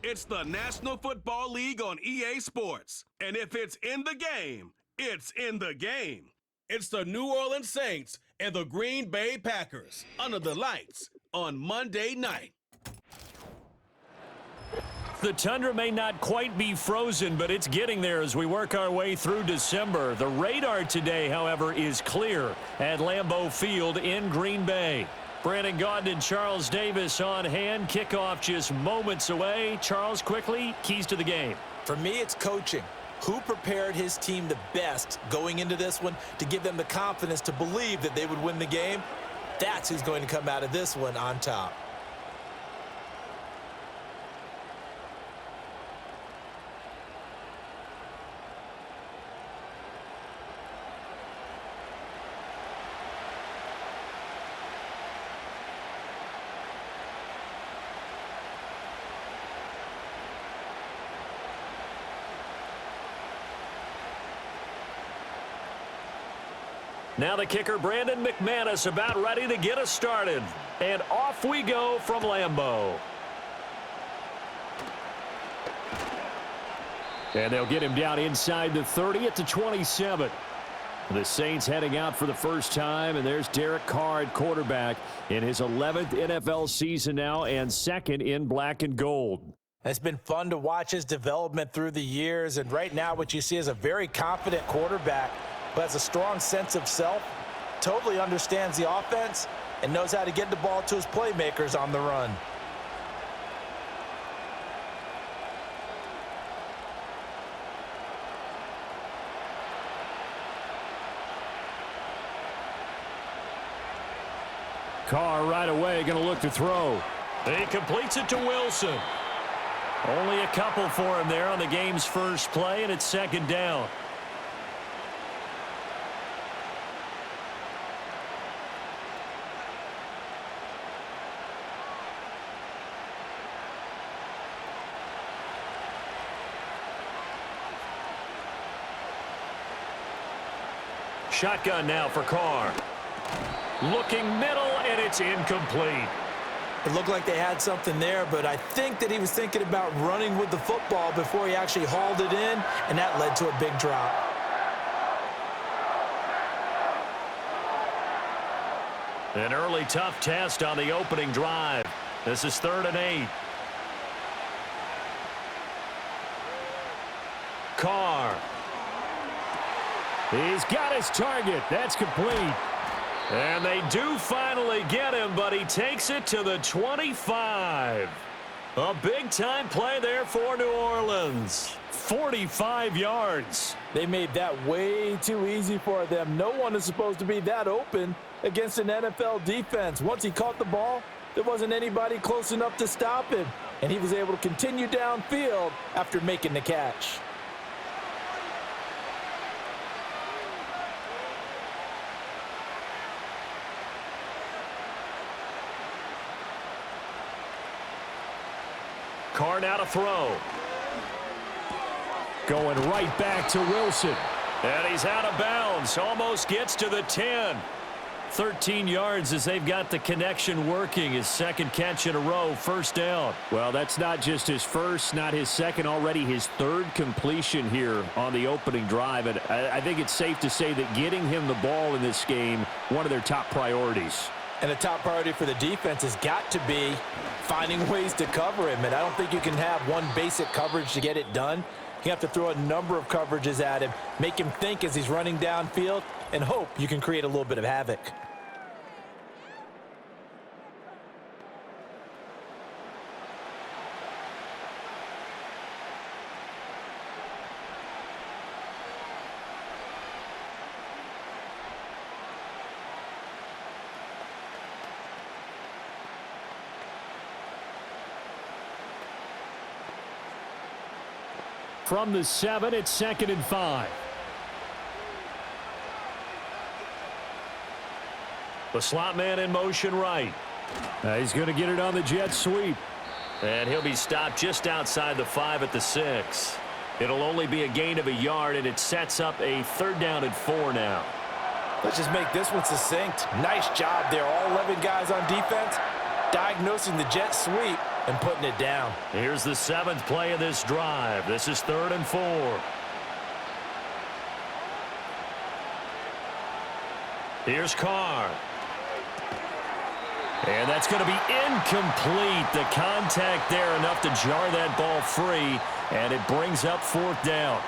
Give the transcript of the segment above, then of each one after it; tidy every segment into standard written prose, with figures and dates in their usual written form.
It's the National Football League on EA Sports. And if it's in the game, it's in the game. It's the New Orleans Saints and the Green Bay Packers under the lights on Monday night. The tundra may not quite be frozen, but it's getting there as we work our way through December. The radar today, however, is clear at Lambeau Field in Green Bay. Brandon Gaudin and Charles Davis on hand. Kickoff just moments away. Charles, quickly, keys to the game. For me, it's coaching. Who prepared his team the best going into this one to give them the confidence to believe that they would win the game? That's who's going to come out of this one on top. Now the kicker, Brandon McManus, about ready to get us started. And off we go from Lambeau. And they'll get him down inside the 30 at the 27. The Saints heading out for the first time, and there's Derek Carr at quarterback in his 11th NFL season now and second in black and gold. It's been fun to watch his development through the years, and right now what you see is a very confident quarterback who has a strong sense of self, totally understands the offense, and knows how to get the ball to his playmakers on the run. Carr right away going to look to throw. He completes it to Wilson. Only a couple for him there on the game's first play, and it's second down. Shotgun now for Carr. Looking middle, and it's incomplete. It looked like they had something there, but I think that he was thinking about running with the football before he actually hauled it in, and that led to a big drop. An early tough test on the opening drive. This is 3rd and 8. Carr. He's got his target. That's complete. And they do finally get him, but he takes it to the 25. A big-time play there for New Orleans. 45 yards. They made that way too easy for them. No one is supposed to be that open against an NFL defense. Once he caught the ball, there wasn't anybody close enough to stop him, and he was able to continue downfield after making the catch. Carr now to throw. Going right back to Wilson. And he's out of bounds. Almost gets to the 10. 13 yards as they've got the connection working. His second catch in a row, first down. Well, that's not just his first, not his second, already his third completion here on the opening drive. And I think it's safe to say that getting him the ball in this game, one of their top priorities. And the top priority for the defense has got to be finding ways to cover him. And I don't think you can have one basic coverage to get it done. You have to throw a number of coverages at him, make him think as he's running downfield, and hope you can create a little bit of havoc. From the 7, it's 2nd and 5. The slot man in motion right. He's going to get it on the jet sweep. And he'll be stopped just outside the 5 at the 6. It'll only be a gain of a yard, and it sets up a 3rd down and 4 now. Let's just make this one succinct. Nice job there. All 11 guys on defense diagnosing the jet sweep and putting it down. Here's the 7th play of this drive. This is 3rd and 4. Here's Carr. And that's going to be incomplete. The contact there enough to jar that ball free, and it brings up 4th down.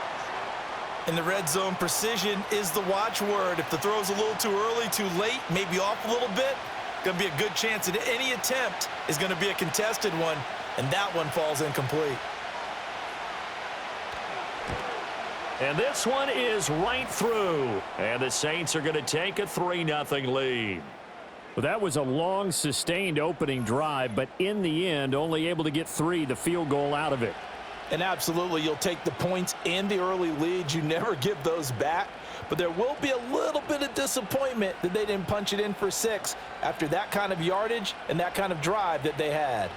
In the red zone, precision is the watchword. If the throw's a little too early, too late, maybe off a little bit, going to be a good chance that any attempt is going to be a contested one, and that one falls incomplete. And this one is right through, and the Saints are going to take a 3-0 lead. Well, that was a long, sustained opening drive, but in the end, only able to get 3, the field goal out of it. And absolutely, you'll take the points and the early leads. You never give those back, but there will be a little bit of disappointment that they didn't punch it in for 6 after that kind of yardage and that kind of drive that they had.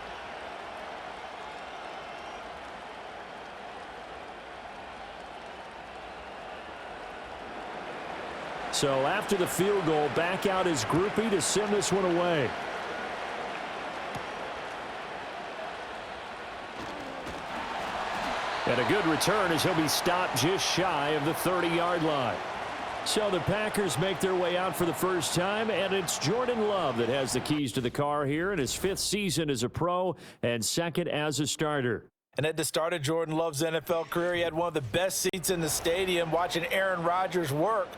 So after the field goal, back out is Groupie to send this one away. And a good return as he'll be stopped just shy of the 30-yard line. So the Packers make their way out for the first time, and it's Jordan Love that has the keys to the car here in his 5th season as a pro and 2nd as a starter. And at the start of Jordan Love's NFL career, he had one of the best seats in the stadium watching Aaron Rodgers work.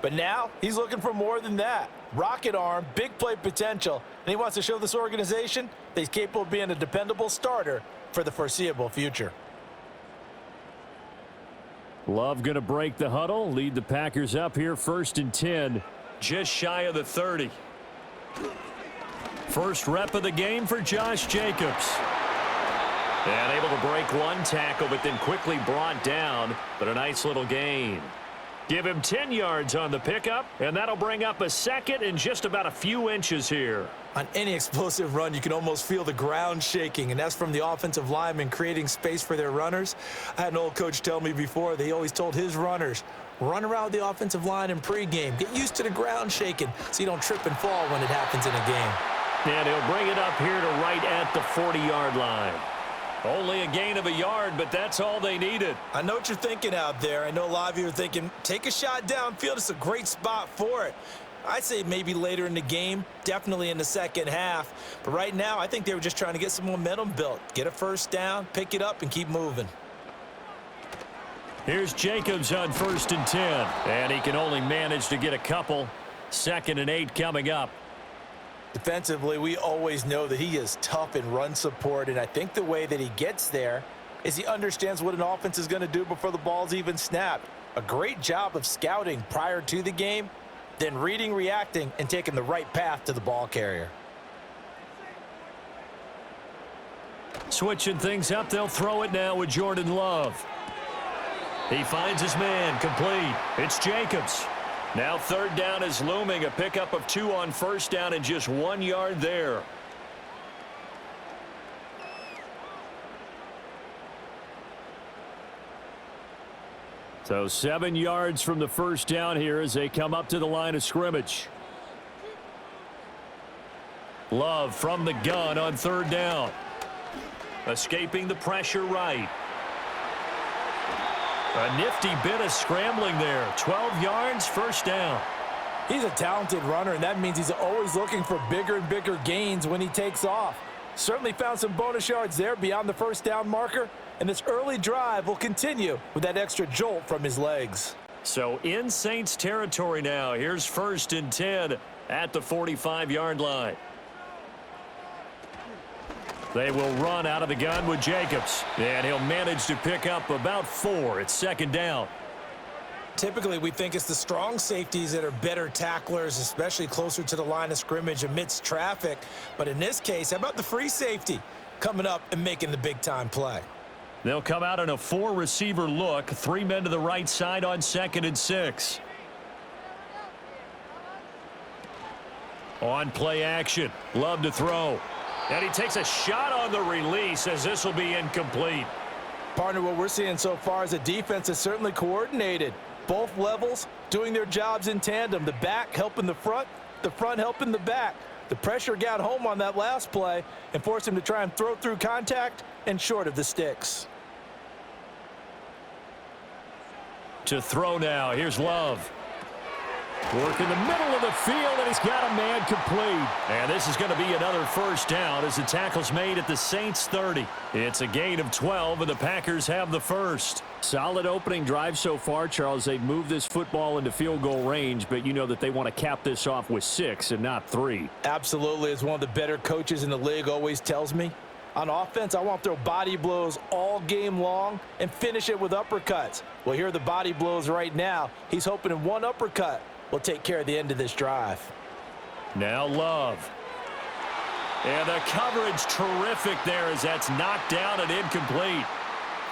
But now he's looking for more than that. Rocket arm, big play potential, and he wants to show this organization that he's capable of being a dependable starter for the foreseeable future. Love going to break the huddle, lead the Packers up here 1st and 10, just shy of the 30. First rep of the game for Josh Jacobs. And able to break one tackle, but then quickly brought down, but a nice little gain. Give him 10 yards on the pickup, and that'll bring up a 2nd and just about a few inches here. On any explosive run, you can almost feel the ground shaking, and that's from the offensive linemen creating space for their runners. I had an old coach tell me before, they always told his runners, run around the offensive line in pregame. Get used to the ground shaking so you don't trip and fall when it happens in a game. And he'll bring it up here to right at the 40-yard line. Only a gain of a yard, but that's all they needed. I know what you're thinking out there. I know a lot of you are thinking, take a shot downfield. It's a great spot for it. I'd say maybe later in the game, definitely in the second half. But right now, I think they were just trying to get some momentum built. Get a first down, pick it up, and keep moving. Here's Jacobs on 1st and 10. And he can only manage to get a couple. 2nd and 8 coming up. Defensively, we always know that he is tough in run support, and I think the way that he gets there is he understands what an offense is going to do before the ball's even snapped. A great job of scouting prior to the game, then reading, reacting, and taking the right path to the ball carrier. Switching things up, they'll throw it now with Jordan Love. He finds his man, complete. It's Jacobs. Now 3rd down is looming, a pickup of 2 on 1st down and just 1 yard there. So 7 yards from the first down here as they come up to the line of scrimmage. Love from the gun on 3rd down. Escaping the pressure right. A nifty bit of scrambling there. 12 yards, 1st down. He's a talented runner, and that means he's always looking for bigger and bigger gains when he takes off. Certainly found some bonus yards there beyond the 1st down marker, and this early drive will continue with that extra jolt from his legs. So in Saints territory now. Here's 1st and 10 at the 45-yard line. They will run out of the gun with Jacobs, and he'll manage to pick up about 4. It's 2nd down. Typically, we think it's the strong safeties that are better tacklers, especially closer to the line of scrimmage amidst traffic. But in this case, how about the free safety coming up and making the big-time play? They'll come out in a 4-receiver look. 3 men to the right side on 2nd and 6. On play action. Love to throw. And he takes a shot on the release as this will be incomplete. Partner, what we're seeing so far is a defense that's certainly coordinated. Both levels doing their jobs in tandem. The back helping the front helping the back. The pressure got home on that last play and forced him to try and throw through contact and short of the sticks. To throw now, here's Love. Work in the middle of the field, and he's got a man complete. And this is going to be another first down as the tackle's made at the Saints' 30. It's a gain of 12, and the Packers have the first. Solid opening drive so far, Charles. They've moved this football into field goal range, but you know that they want to cap this off with 6 and not 3. Absolutely. As one of the better coaches in the league always tells me, on offense, I want to throw body blows all game long and finish it with uppercuts. Well, here are the body blows right now. He's hoping in one uppercut will take care of the end of this drive. Now Love. And the coverage terrific there as that's knocked down and incomplete.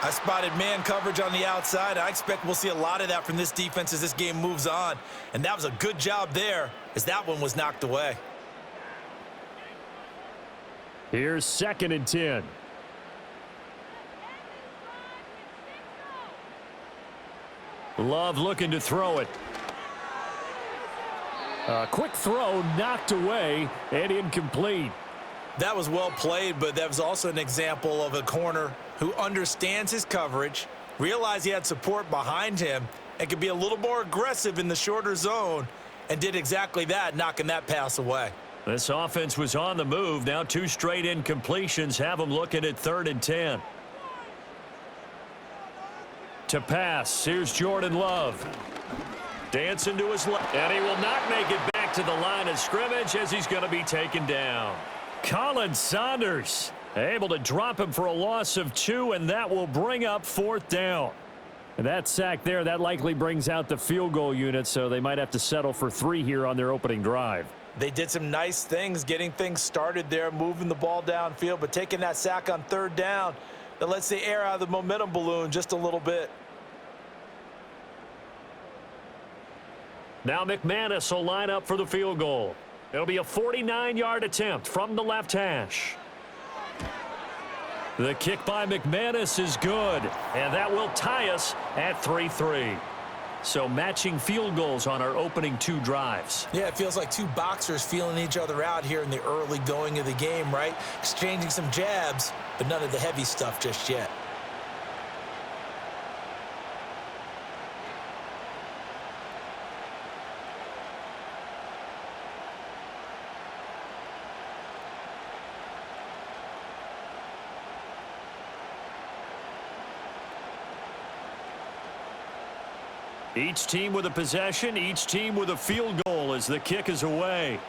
I spotted man coverage on the outside. I expect we'll see a lot of that from this defense as this game moves on. And that was a good job there as that one was knocked away. Here's 2nd and 10. Love looking to throw it. A quick throw knocked away and incomplete. That was well played, but that was also an example of a corner who understands his coverage, realized he had support behind him, and could be a little more aggressive in the shorter zone, and did exactly that, knocking that pass away. This offense was on the move. Now 2 straight incompletions have them looking at 3rd and 10. To pass, here's Jordan Love. Dancing to his left, and he will not make it back to the line of scrimmage as he's going to be taken down. Colin Saunders able to drop him for a loss of 2, and that will bring up 4th down. And that sack there, that likely brings out the field goal unit, so they might have to settle for 3 here on their opening drive. They did some nice things getting things started there, moving the ball downfield, but taking that sack on 3rd down, that lets the air out of the momentum balloon just a little bit. Now McManus will line up for the field goal. It'll be a 49-yard attempt from the left hash. The kick by McManus is good, and that will tie us at 3-3. So matching field goals on our opening 2 drives. Yeah, it feels like 2 boxers feeling each other out here in the early going of the game, right? Exchanging some jabs, but none of the heavy stuff just yet. Each team with a possession, each team with a field goal as the kick is away.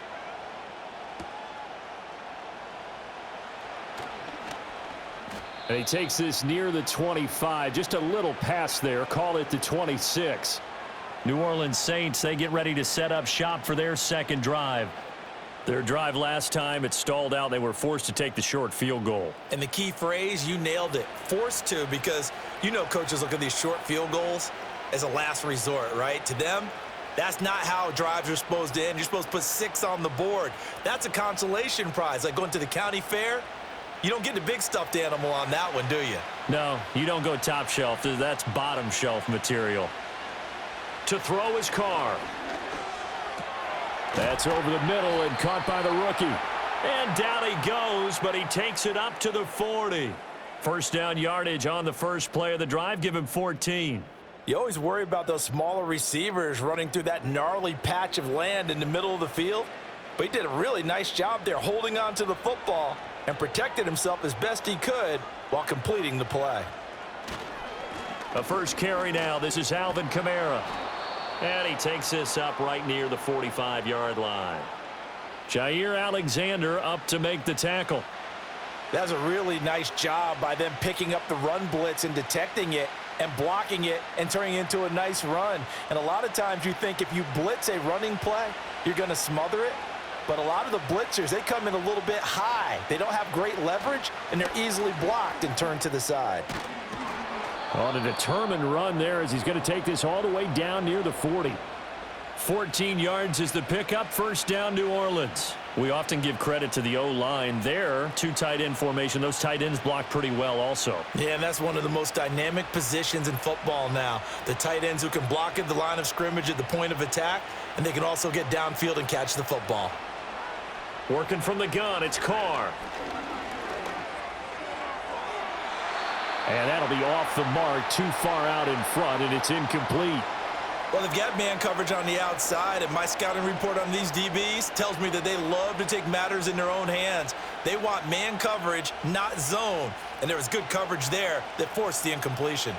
And he takes this near the 25. Just a little pass there. Call it the 26. New Orleans Saints, they get ready to set up shop for their 2nd drive. Their drive last time, it stalled out. They were forced to take the short field goal. And the key phrase, you nailed it. Forced to, because you know coaches look at these short field goals as a last resort, right? To them, that's not how drives are supposed to end. You're supposed to put 6 on the board. That's a consolation prize. Like going to the county fair, you don't get the big stuffed animal on that one, do you? No, you don't go top shelf. That's bottom shelf material. To throw his car. That's over the middle and caught by the rookie. And down he goes, but he takes it up to the 40. First down yardage on the first play of the drive. Give him 14. You always worry about those smaller receivers running through that gnarly patch of land in the middle of the field. But he did a really nice job there holding on to the football and protected himself as best he could while completing the play. A first carry now. This is Alvin Kamara. And he takes this up right near the 45-yard line. Jair Alexander up to make the tackle. That was a really nice job by them picking up the run blitz and detecting it and blocking it and turning it into a nice run. And a lot of times you think if you blitz a running play, you're going to smother it. But a lot of the blitzers, they come in a little bit high. They don't have great leverage, and they're easily blocked and turned to the side. On a determined run there as he's going to take this all the way down near the 40. 14 yards is the pickup. First down, New Orleans. We often give credit to the O-line there. 2 tight end formation. Those tight ends block pretty well also. Yeah, and that's one of the most dynamic positions in football now. The tight ends who can block at the line of scrimmage at the point of attack, and they can also get downfield and catch the football. Working from the gun, it's Carr. And that'll be off the mark, too far out in front, and it's incomplete. Well, they've got man coverage on the outside, and my scouting report on these DBs tells me that they love to take matters in their own hands. They want man coverage, not zone. And there was good coverage there that forced the incompletion.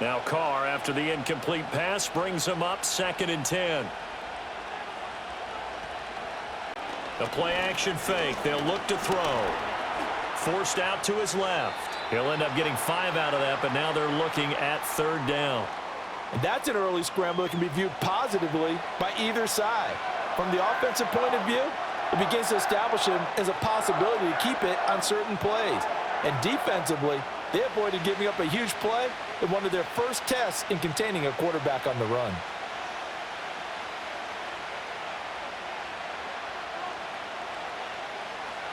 Now Carr, after the incomplete pass, brings him up 2nd and 10. The play-action fake. They'll look to throw. Forced out to his left. He'll end up getting 5 out of that, but now they're looking at 3rd down. And that's an early scramble that can be viewed positively by either side. From the offensive point of view, it begins to establish him as a possibility to keep it on certain plays. And defensively, they avoided giving up a huge play in one of their first tests in containing a quarterback on the run.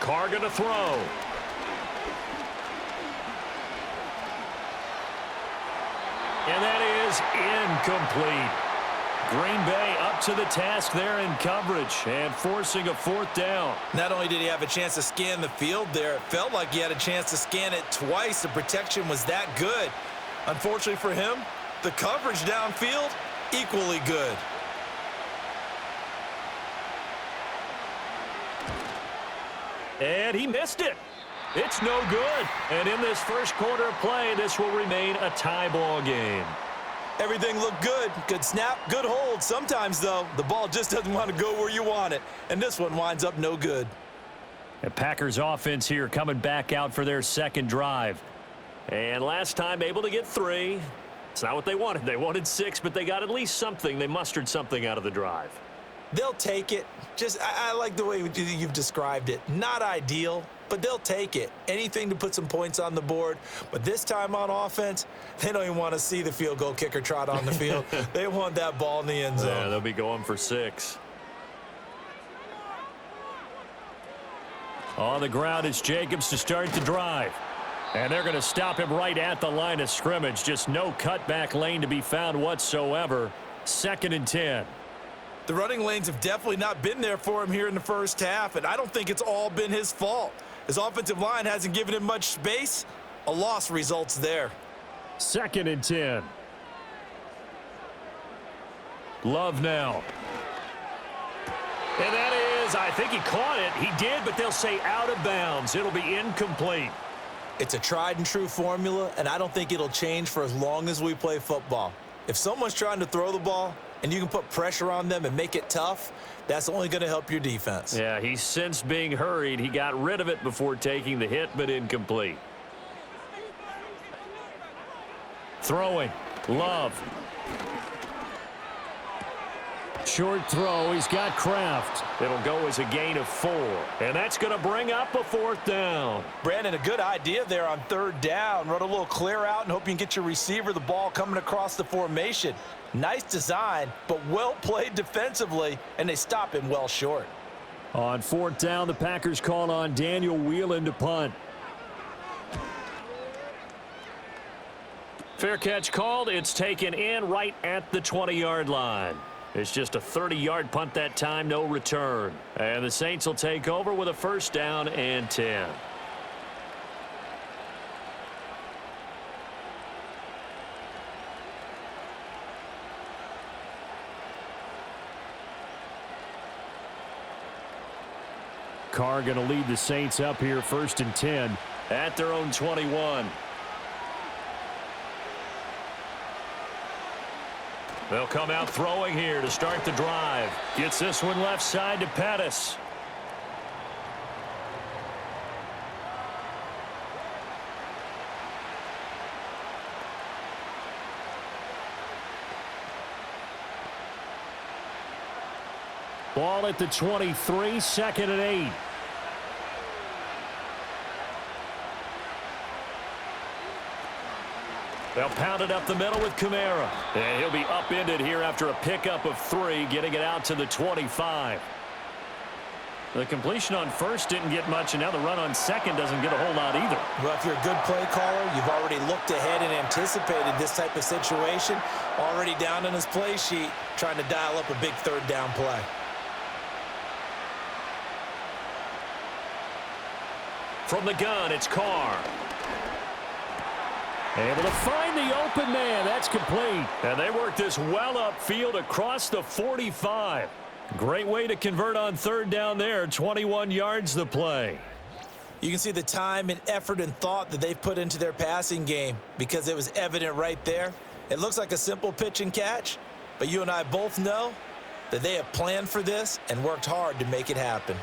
Carr going to throw. And that is incomplete. Green Bay up to the task there in coverage and forcing a 4th down. Not only did he have a chance to scan the field there, it felt like he had a chance to scan it twice. The protection was that good. Unfortunately for him, the coverage downfield, equally good. And he missed it. It's no good. And in this first quarter of play, this will remain a tie ball game. Everything looked good. Good snap, good hold. Sometimes, though, the ball just doesn't want to go where you want it. And this one winds up no good. The Packers offense here coming back out for their 2nd drive. And last time able to get 3. It's not what they wanted. They wanted 6, but they got at least something. They mustered something out of the drive. They'll take it. I like the way you've described it. Not ideal, but they'll take it. Anything to put some points on the board. But this time on offense, they don't even want to see the field goal kicker trot on the field. They want that ball in the end zone. Yeah, they'll be going for 6. On the ground, it's Jacobs to start the drive. And they're going to stop him right at the line of scrimmage. Just no cutback lane to be found whatsoever. 2nd and 10. The running lanes have definitely not been there for him here in the first half, and I don't think it's all been his fault. His offensive line hasn't given him much space. A loss results there. 2nd and 10. Love now. And that is, I think he caught it. He did, but they'll say out of bounds. It'll be incomplete. It's a tried and true formula, and I don't think it'll change for as long as we play football. If someone's trying to throw the ball and you can put pressure on them and make it tough, that's only going to help your defense. Yeah, he's since being hurried. He got rid of it before taking the hit, but incomplete. Throwing. Love. Short throw. He's got Kraft. It'll go as a gain of 4. And that's going to bring up a 4th down. Brandon, a good idea there on 3rd down. Run a little clear out and hope you can get your receiver the ball coming across the formation. Nice design, but well played defensively, and they stop him well short. On 4th down, the Packers call on Daniel Whelan to punt. Fair catch called. It's taken in right at the 20-yard line. It's just a 30-yard punt that time, no return. And the Saints will take over with a 1st down and 10. Carr going to lead the Saints up here, 1st and 10 at their own 21. They'll come out throwing here to start the drive. Gets this one left side to Pettis. Ball at the 23, 2nd and 8. They'll pound it up the middle with Kamara. And he'll be upended here after a pickup of 3, getting it out to the 25. The completion on 1st didn't get much, and now the run on 2nd doesn't get a whole lot either. Well, if you're a good play caller, you've already looked ahead and anticipated this type of situation. Already down on his play sheet, trying to dial up a big 3rd down play. From the gun, it's Carr. Able to find the open man. That's complete. And they work this well upfield across the 45. Great way to convert on third down there. 21 yards the play. You can see the time and effort and thought that they've put into their passing game because it was evident right there. It looks like a simple pitch and catch, but you and I both know that they have planned for this and worked hard to make it happen.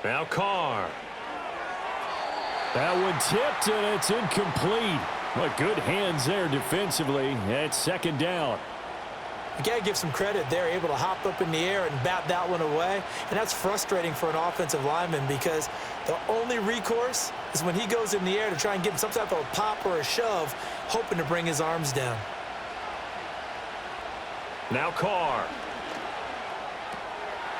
Now Carr. That one tipped, and it's incomplete. But good hands there defensively. It's second down. You got to give some credit. They're able to hop up in the air and bat that one away. And that's frustrating for an offensive lineman because the only recourse is when he goes in the air to try and get some type of a pop or a shove, hoping to bring his arms down. Now Carr.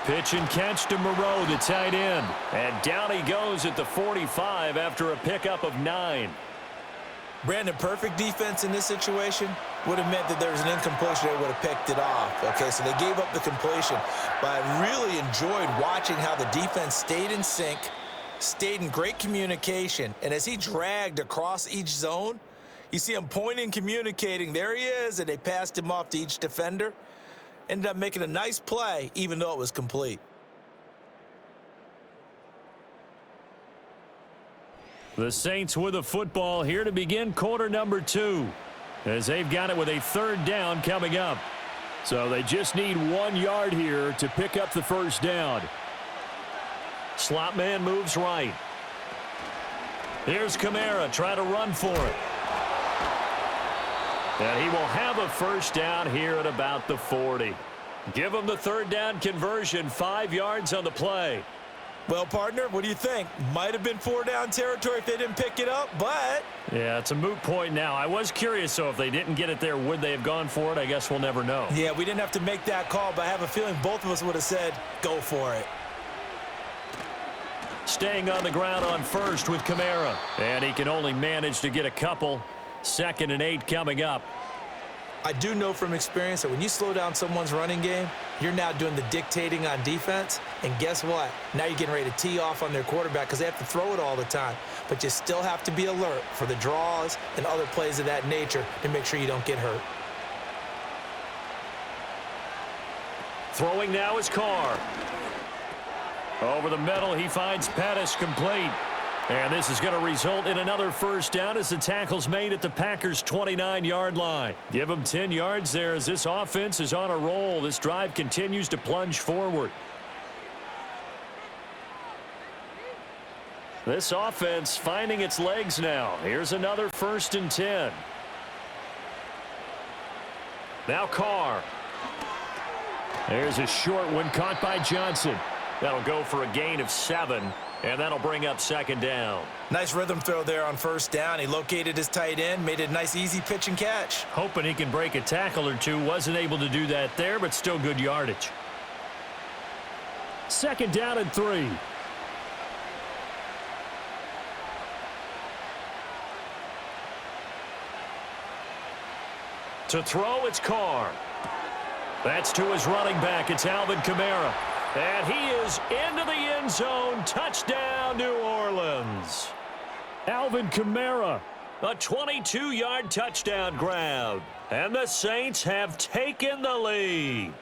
Pitch and catch to Moreau, the tight end. And down he goes at the 45 after a pickup of 9. Brandon, perfect defense in this situation would have meant that there was an incompletion. They would have picked it off. Okay, so they gave up the completion. But I really enjoyed watching how the defense stayed in sync, stayed in great communication. And as he dragged across each zone, you see him pointing, communicating. There he is, and they passed him off to each defender. Ended up making a nice play, even though it was complete. The Saints with the football here to begin quarter number 2, as they've got it with a third down coming up. So they just need 1 yard here to pick up the first down. Slot man moves right. Here's Kamara trying to run for it. And he will have a first down here at about the 40. Give him the third down conversion, 5 yards on the play. Well, partner, what do you think? Might have been 4-down territory if they didn't pick it up, but... Yeah, it's a moot point now. I was curious, so if they didn't get it there, would they have gone for it? I guess we'll never know. Yeah, we didn't have to make that call, but I have a feeling both of us would have said, go for it. Staying on the ground on first with Kamara. And he can only manage to get a couple. 2nd and 8 coming up. I do know from experience that when you slow down someone's running game, you're now doing the dictating on defense. And guess what? Now you're getting ready to tee off on their quarterback because they have to throw it all the time. But you still have to be alert for the draws and other plays of that nature to make sure you don't get hurt. Throwing now is Carr. Over the middle, he finds Pettis complete. And this is going to result in another first down as the tackle's made at the Packers' 29-yard line. Give them 10 yards there as this offense is on a roll. This drive continues to plunge forward. This offense finding its legs now. Here's another 1st and 10. Now Carr. There's a short one caught by Johnson. That'll go for a gain of 7. And that'll bring up 2nd down. Nice rhythm throw there on 1st down. He located his tight end, made it a nice, easy pitch and catch. Hoping he can break a tackle or two. Wasn't able to do that there, but still good yardage. 2nd down and 3. To throw, it's Carr. That's to his running back. It's Alvin Kamara. And he is into the end zone. Touchdown, New Orleans. Alvin Kamara, a 22-yard touchdown grab. And the Saints have taken the lead.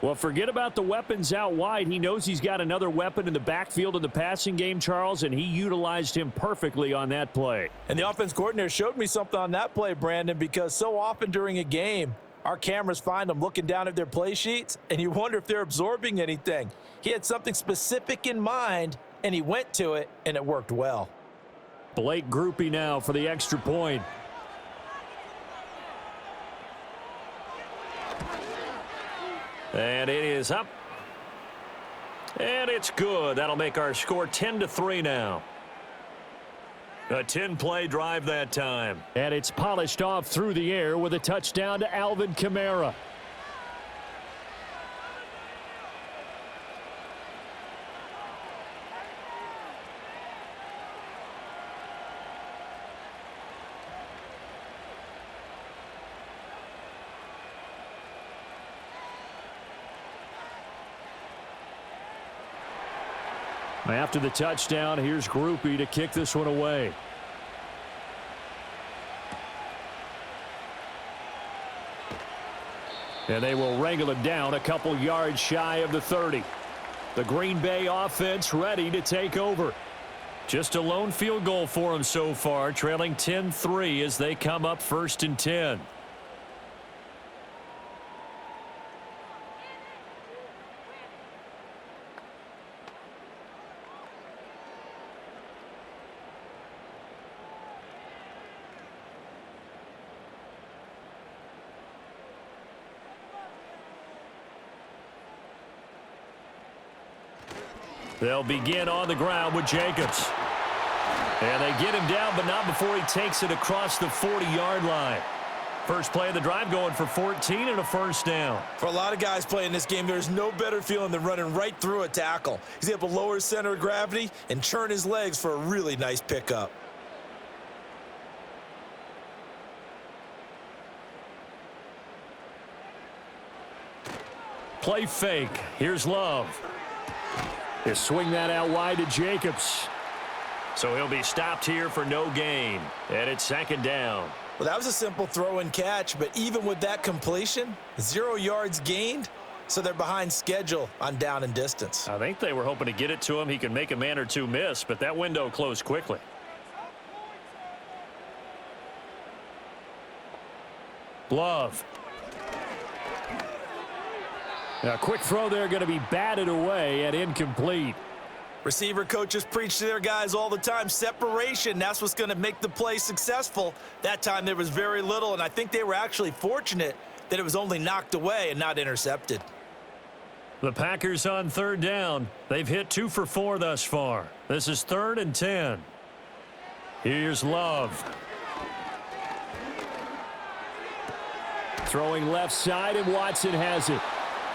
Well, forget about the weapons out wide. He knows he's got another weapon in the backfield in the passing game, Charles, and he utilized him perfectly on that play. And the offense coordinator showed me something on that play, Brandon, because so often during a game, our cameras find them looking down at their play sheets, and you wonder if they're absorbing anything. He had something specific in mind, and he went to it, and it worked well. Blake Groupie now for the extra point. And it is up. And it's good. That'll make our score 10-3 now. A 10-play drive that time. And it's polished off through the air with a touchdown to Alvin Kamara. After the touchdown, here's Groupie to kick this one away. And they will wrangle it down a couple yards shy of the 30. The Green Bay offense ready to take over. Just a lone field goal for them so far, trailing 10-3 as they come up 1st and 10. They'll begin on the ground with Jacobs. And they get him down, but not before he takes it across the 40-yard line. First play of the drive going for 14 and a first down. For a lot of guys playing this game, there's no better feeling than running right through a tackle. He's able to lower his center of gravity and churn his legs for a really nice pickup. Play fake. Here's Love. They swing that out wide to Jacobs. So he'll be stopped here for no gain. And it's 2nd down. Well, that was a simple throw and catch, but even with that completion, 0 yards gained, so they're behind schedule on down and distance. I think they were hoping to get it to him. He could make a man or two miss, but that window closed quickly. Love. A quick throw there, going to be batted away and incomplete. Receiver coaches preach to their guys all the time. Separation, that's what's going to make the play successful. That time there was very little, and I think they were actually fortunate that it was only knocked away and not intercepted. The Packers on 3rd down. They've hit 2 for 4 thus far. This is 3rd and 10. Here's Love. Throwing left side, and Watson has it.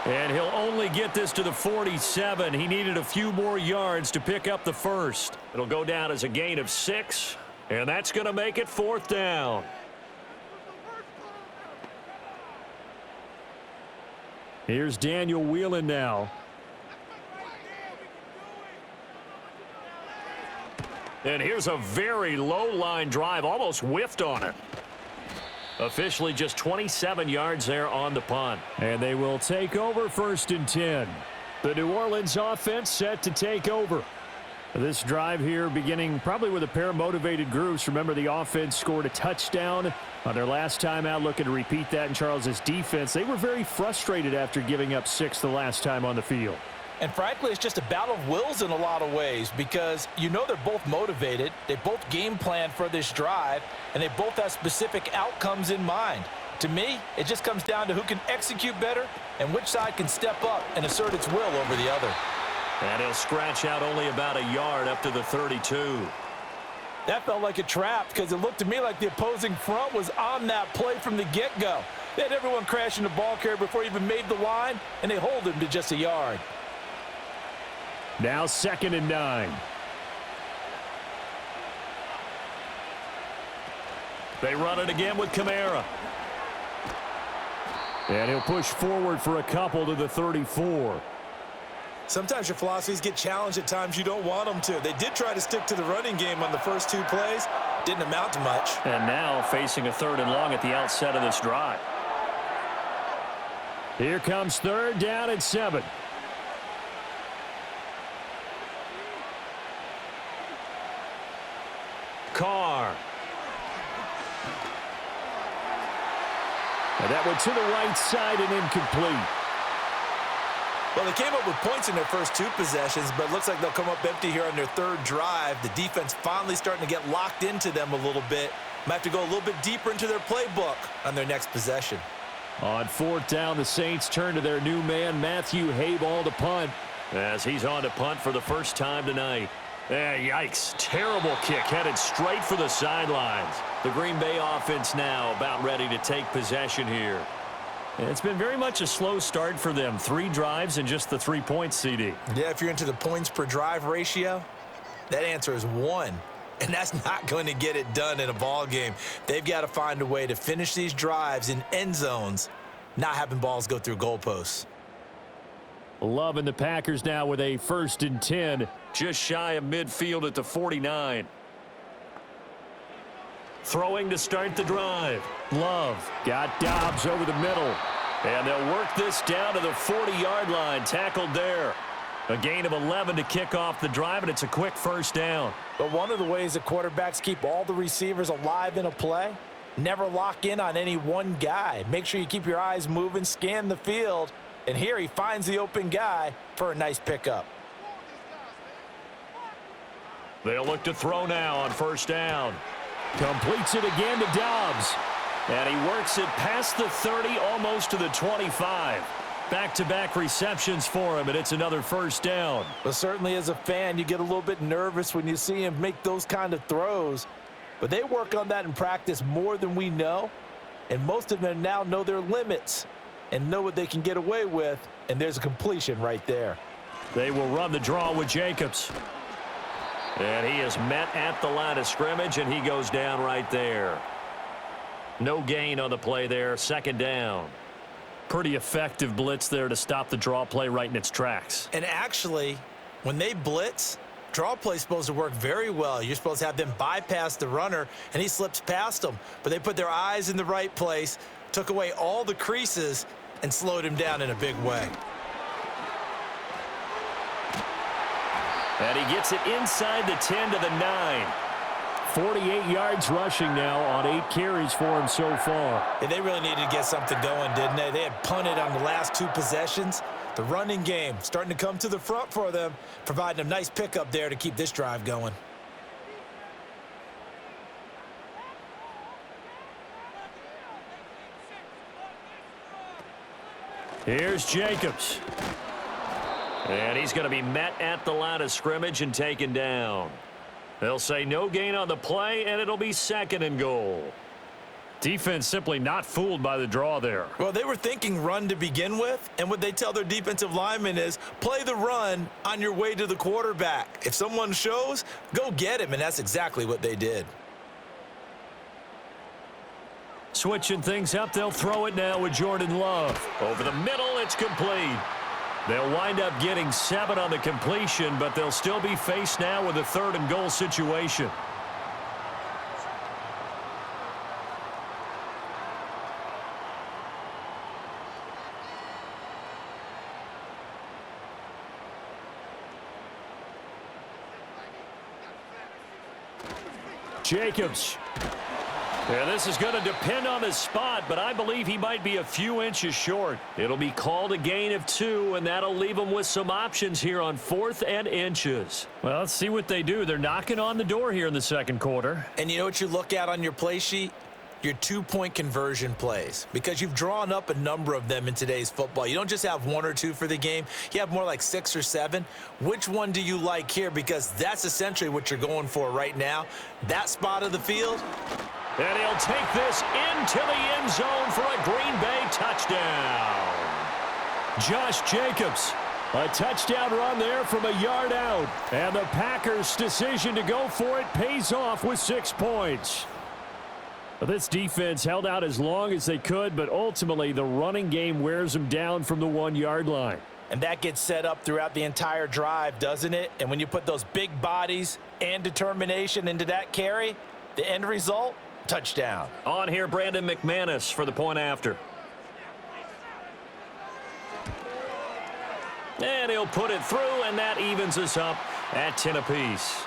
And he'll only get this to the 47. He needed a few more yards to pick up the first. It'll go down as a gain of 6, and that's going to make it 4th down. Here's Daniel Whelan now. And here's a very low line drive, almost whiffed on it. Officially just 27 yards there on the punt. And they will take over 1st and 10. The New Orleans offense set to take over. This drive here beginning probably with a pair of motivated groups. Remember, the offense scored a touchdown on their last time out, looking to repeat that in Charles's defense. They were very frustrated after giving up 6 the last time on the field. And frankly, it's just a battle of wills in a lot of ways because you know they're both motivated. They both game plan for this drive, and they both have specific outcomes in mind. To me, it just comes down to who can execute better and which side can step up and assert its will over the other. And he'll scratch out only about a yard up to the 32. That felt like a trap because it looked to me like the opposing front was on that play from the get-go. They had everyone crashing the ball carrier before he even made the line, and they hold him to just a yard. Now 2nd and 9. They run it again with Kamara. And he'll push forward for a couple to the 34. Sometimes your philosophies get challenged at times you don't want them to. They did try to stick to the running game on the first 2 plays. Didn't amount to much. And now facing a 3rd and long at the outset of this drive. Here comes 3rd down and 7. Carr. And that went to the right side and incomplete. Well, they came up with points in their first 2 possessions, but it looks like they'll come up empty here on their 3rd drive. The defense finally starting to get locked into them a little bit. Might have to go a little bit deeper into their playbook on their next possession. On 4th down, the Saints turn to their new man, Matthew Hayball, to punt, as he's on to punt for the first time tonight. Yikes. Terrible kick headed straight for the sidelines. The Green Bay offense now about ready to take possession here. It's been very much a slow start for them. 3 drives and just the 3 points, CD. Yeah, if you're into the points per drive ratio, that answer is 1. And that's not going to get it done in a ball game. They've got to find a way to finish these drives in end zones, not having balls go through goalposts. Love and the Packers now with a 1st and 10. Just shy of midfield at the 49. Throwing to start the drive. Love got Dobbs over the middle. And they'll work this down to the 40-yard line. Tackled there. A gain of 11 to kick off the drive, and it's a quick 1st down. But one of the ways that quarterbacks keep all the receivers alive in a play, never lock in on any one guy. Make sure you keep your eyes moving, scan the field. And here he finds the open guy for a nice pickup. They'll look to throw now on 1st down. Completes it again to Dobbs. And he works it past the 30, almost to the 25. Back-to-back receptions for him, and it's another 1st down. But certainly as a fan, you get a little bit nervous when you see him make those kind of throws. But they work on that in practice more than we know. And most of them now know their limits and know what they can get away with. And there's a completion right there. They will run the draw with Jacobs. And he is met at the line of scrimmage, and he goes down right there. No gain on the play there, 2nd down. Pretty effective blitz there to stop the draw play right in its tracks. And actually, when they blitz, draw play is supposed to work very well. You're supposed to have them bypass the runner, and he slips past them. But they put their eyes in the right place, took away all the creases, and slowed him down in a big way. And he gets it inside the 10 to the 9. 48 yards rushing now on 8 carries for him so far. And they really needed to get something going, didn't they? They had punted on the last 2 possessions. The running game starting to come to the front for them, providing a nice pickup there to keep this drive going. Here's Jacobs. And he's going to be met at the line of scrimmage and taken down. They'll say no gain on the play, and it'll be 2nd and goal. Defense simply not fooled by the draw there. Well, they were thinking run to begin with, and what they tell their defensive linemen is play the run on your way to the quarterback. If someone shows, go get him, and that's exactly what they did. Switching things up, they'll throw it now with Jordan Love. Over the middle, it's complete. They'll wind up getting 7 on the completion, but they'll still be faced now with a 3rd and goal situation. Jacobs. Yeah, this is going to depend on his spot, but I believe he might be a few inches short. It'll be called a gain of 2, and that'll leave him with some options here on 4th and inches. Well, let's see what they do. They're knocking on the door here in the 2nd quarter. And you know what you look at on your play sheet? Your 2-point conversion plays, because you've drawn up a number of them in today's football. You don't just have 1 or 2 for the game. You have more like 6 or 7. Which one do you like here? Because that's essentially what you're going for right now. That spot of the field. And he'll take this into the end zone for a Green Bay touchdown. Josh Jacobs, a touchdown run there from a yard out. And the Packers' decision to go for it pays off with 6 points. This defense held out as long as they could, but ultimately the running game wears them down from the 1-yard line. And that gets set up throughout the entire drive, doesn't it? And when you put those big bodies and determination into that carry, the end result, touchdown. On here, Brandon McManus for the point after. And he'll put it through, and that evens us up at 10 apiece.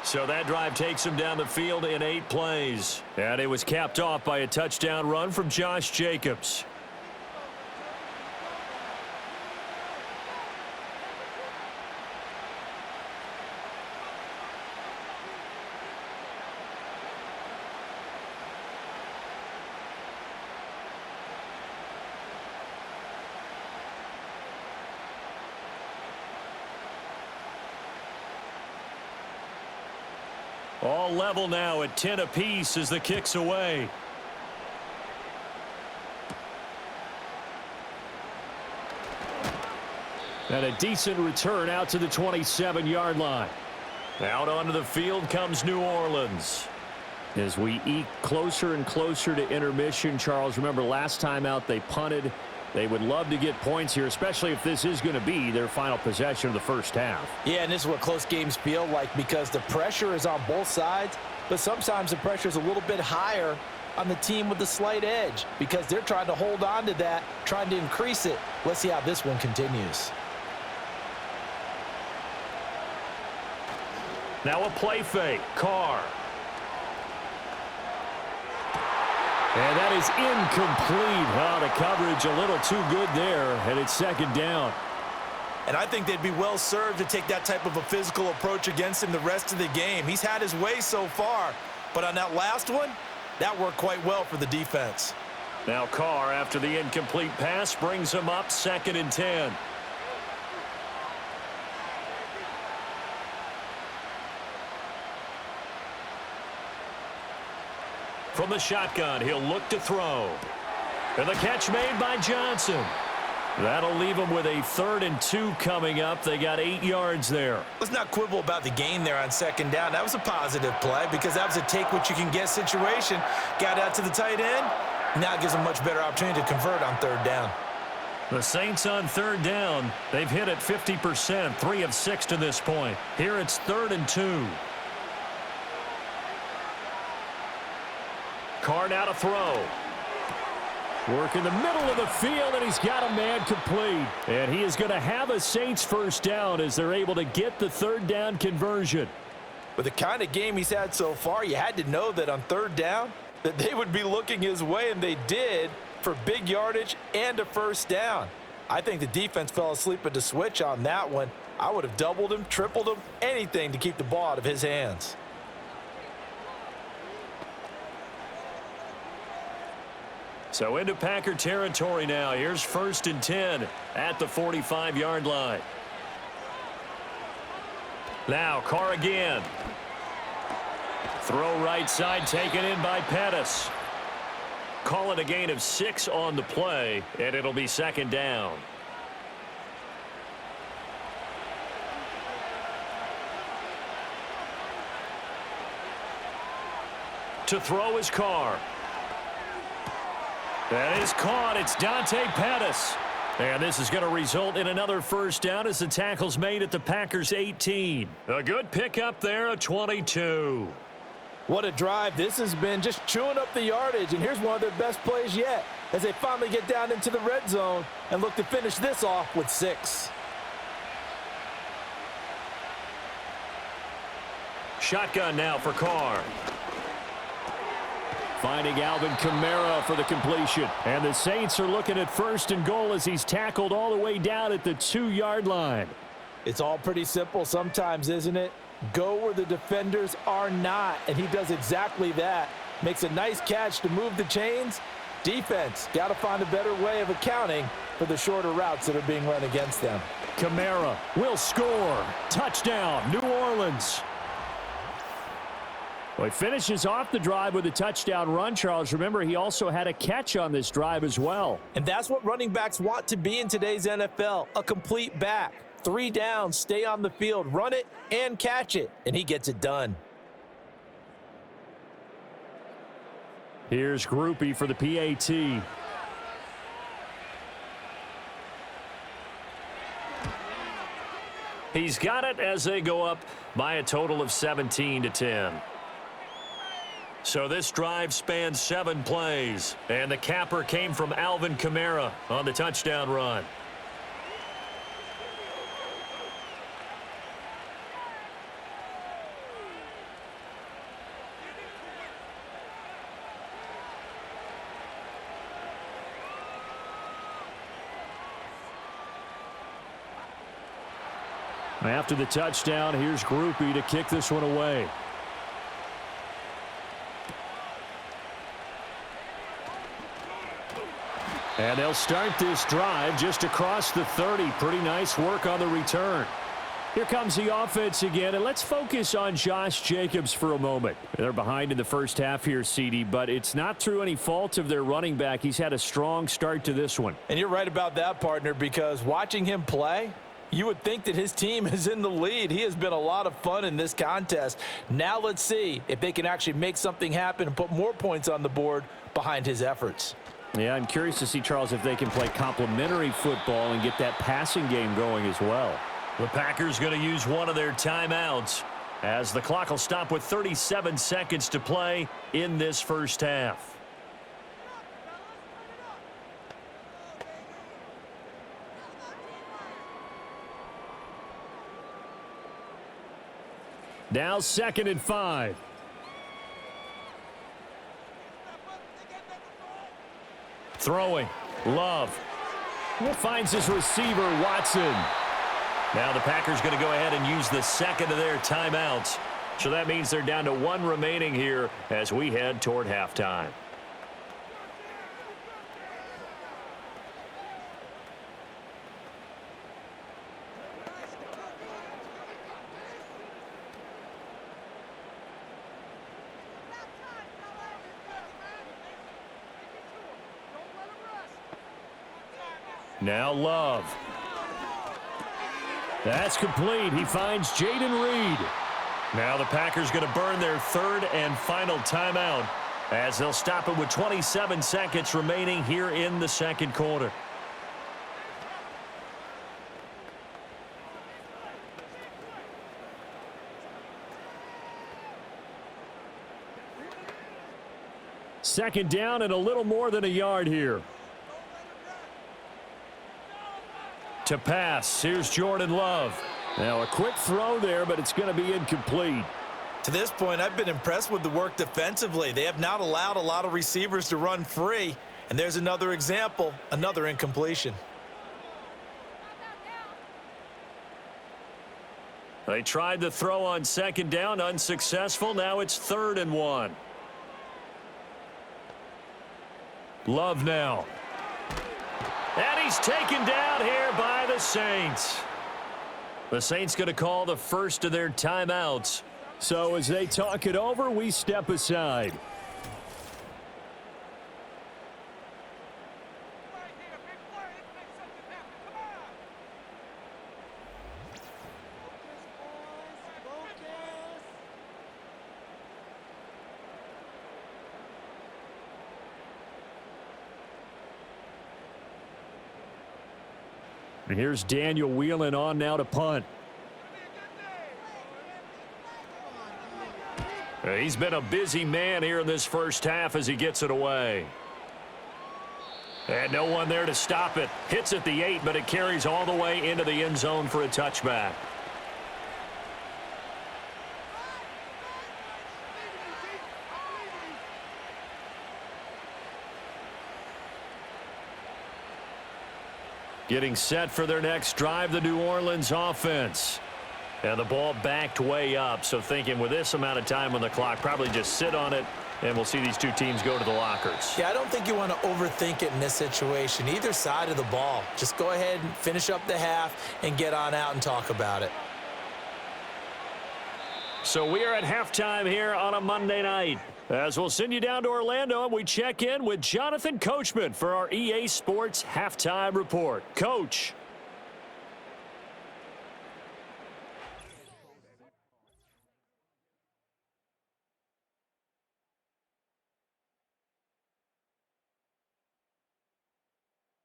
So that drive takes him down the field in 8 plays. And it was capped off by a touchdown run from Josh Jacobs. All level now at 10 apiece as the kick's away. And a decent return out to the 27-yard line. Out onto the field comes New Orleans. As we eke closer and closer to intermission, Charles, remember last time out they punted They would love to get points here, especially if this is going to be their final possession of the first half. Yeah, and this is what close games feel like because the pressure is on both sides, but sometimes the pressure is a little bit higher on the team with the slight edge because they're trying to hold on to that, trying to increase it. Let's see how this one continues. Now a play fake. Carr. And that is incomplete. Oh, the coverage a little too good there, and it's second down. And I think they'd be well served to take that type of a physical approach against him the rest of the game. He's had his way so far, but on that last one, that worked quite well for the defense. Now Carr, after the incomplete pass, brings him up 2nd and 10. From the shotgun, he'll look to throw. And the catch made by Johnson. That'll leave him with a 3rd and 2 coming up. They got 8 yards there. Let's not quibble about the gain there on 2nd down. That was a positive play because that was a take-what-you-can-get situation. Got out to the tight end. Now it gives them a much better opportunity to convert on 3rd down. The Saints on 3rd down. They've hit it 50%, 3 of 6 to this point. Here it's 3rd and 2. Carr now to throw. Work in the middle of the field, and he's got a man complete. And he is going to have a Saints first down as they're able to get the 3rd down conversion. With the kind of game he's had so far, you had to know that on 3rd down that they would be looking his way, and they did for big yardage and a first down. I think the defense fell asleep at the switch on that one. I would have doubled him, tripled him, anything to keep the ball out of his hands. So into Packer territory now. Here's 1st and 10 at the 45-yard line. Now Carr again. Throw right side taken in by Pettis. Call it a gain of 6 on the play, and it'll be 2nd down. To throw is Carr. That is caught. It's Dante Pettis. And this is going to result in another first down as the tackle's made at the Packers' 18. A good pickup there, a 22. What a drive. This has been just chewing up the yardage, and here's one of their best plays yet as they finally get down into the red zone and look to finish this off with 6. Shotgun now for Carr. Finding Alvin Kamara for the completion. And the Saints are looking at 1st and goal as he's tackled all the way down at the 2-yard line. It's all pretty simple sometimes, isn't it? Go where the defenders are not, and he does exactly that. Makes a nice catch to move the chains. Defense, got to find a better way of accounting for the shorter routes that are being run against them. Kamara will score. Touchdown, New Orleans. Well, he finishes off the drive with a touchdown run, Charles. Remember, he also had a catch on this drive as well. And that's what running backs want to be in today's NFL, a complete back. 3 downs, stay on the field, run it, and catch it. And he gets it done. Here's Groupie for the PAT. He's got it as they go up by a total of 17-10. So this drive spans 7 plays, and the capper came from Alvin Kamara on the touchdown run. After the touchdown, here's Groupie to kick this one away. And they'll start this drive just across the 30. Pretty nice work on the return. Here comes the offense again, and let's focus on Josh Jacobs for a moment. They're behind in the first half here, CD, but it's not through any fault of their running back. He's had a strong start to this one. And you're right about that, partner, because watching him play, you would think that his team is in the lead. He has been a lot of fun in this contest. Now let's see if they can actually make something happen and put more points on the board behind his efforts. Yeah, I'm curious to see, Charles, if they can play complementary football and get that passing game going as well. The Packers going to use one of their timeouts as the clock will stop with 37 seconds to play in this first half. Now 2nd and 5. Throwing. Love. Finds his receiver, Watson. Now the Packers going to go ahead and use the second of their timeouts. So that means they're down to one remaining here as we head toward halftime. Now Love. That's complete. He finds Jaden Reed. Now the Packers going to burn their third and final timeout as they'll stop it with 27 seconds remaining here in the second quarter. Second down and a little more than a yard here. To pass, here's Jordan Love. Now a quick throw there, but it's going to be incomplete. To this point, I've been impressed with the work defensively. They have not allowed a lot of receivers to run free. And there's another example, another incompletion. They tried the throw on second down, unsuccessful. Now it's 3rd and 1. Love now. And he's taken down here by the Saints. The Saints going to call the first of their timeouts. So as they talk it over, we step aside. And here's Daniel Whelan on now to punt. He's been a busy man here in this first half as he gets it away. And no one there to stop it. Hits at the 8, but it carries all the way into the end zone for a touchback. Getting set for their next drive, the New Orleans offense. And the ball backed way up, so thinking with this amount of time on the clock, probably just sit on it, and we'll see these two teams go to the lockers. Yeah, I don't think you want to overthink it in this situation. Either side of the ball. Just go ahead and finish up the half and get on out and talk about it. So we are at halftime here on a Monday night. As we'll send you down to Orlando, and we check in with Jonathan Coachman for our EA Sports Halftime Report. Coach.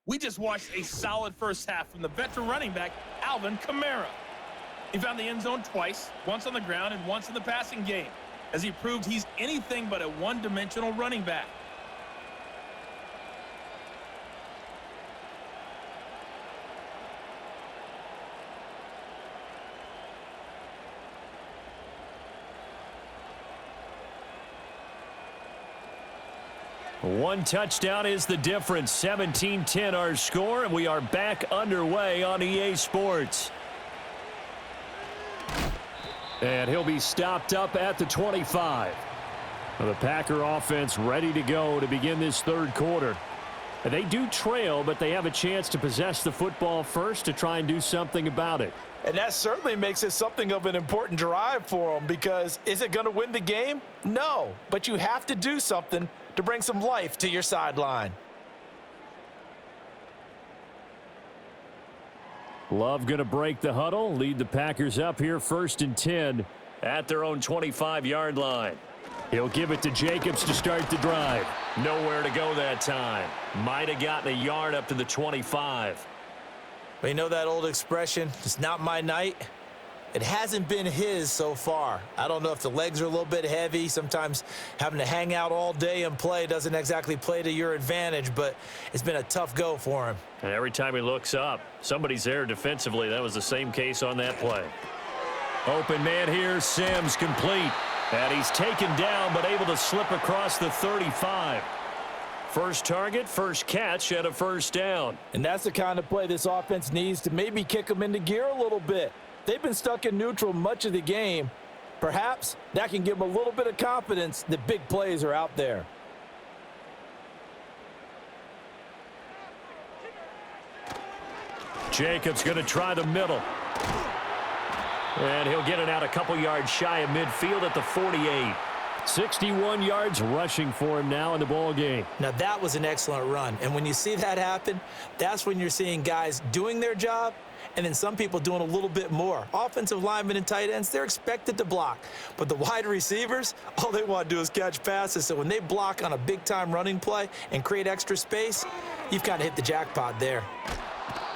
We just watched a solid first half from the veteran running back, Alvin Kamara. He found the end zone twice, once on the ground and once in the passing game, as he proved he's anything but a one-dimensional running back. One touchdown is the difference. 17-10 our score, and we are back underway on EA Sports. And he'll be stopped up at the 25. The Packer offense ready to go to begin this third quarter. They do trail, but they have a chance to possess the football first to try and do something about it. And that certainly makes it something of an important drive for them, because is it going to win the game? No, but you have to do something to bring some life to your sideline. Love going to break the huddle, lead the Packers up here 1st and 10 at their own 25-yard line. He'll give it to Jacobs to start the drive. Nowhere to go that time. Might have gotten a yard up to the 25. But you know that old expression, it's not my night? It hasn't been his so far. I don't know if the legs are a little bit heavy. Sometimes having to hang out all day and play doesn't exactly play to your advantage, but it's been a tough go for him. And every time he looks up, somebody's there defensively. That was the same case on that play. Open man here, Sims complete. And he's taken down, but able to slip across the 35. First target, first catch, and a first down. And that's the kind of play this offense needs to maybe kick them into gear a little bit. They've been stuck in neutral much of the game. Perhaps that can give them a little bit of confidence that big plays are out there. Jacobs going to try the middle. And he'll get it out a couple yards shy of midfield at the 48. 61 yards rushing for him now in the ball game. Now that was an excellent run. And when you see that happen, that's when you're seeing guys doing their job and then some people doing a little bit more. Offensive linemen and tight ends, they're expected to block. But the wide receivers, all they want to do is catch passes. So when they block on a big-time running play and create extra space, you've kind of hit the jackpot there.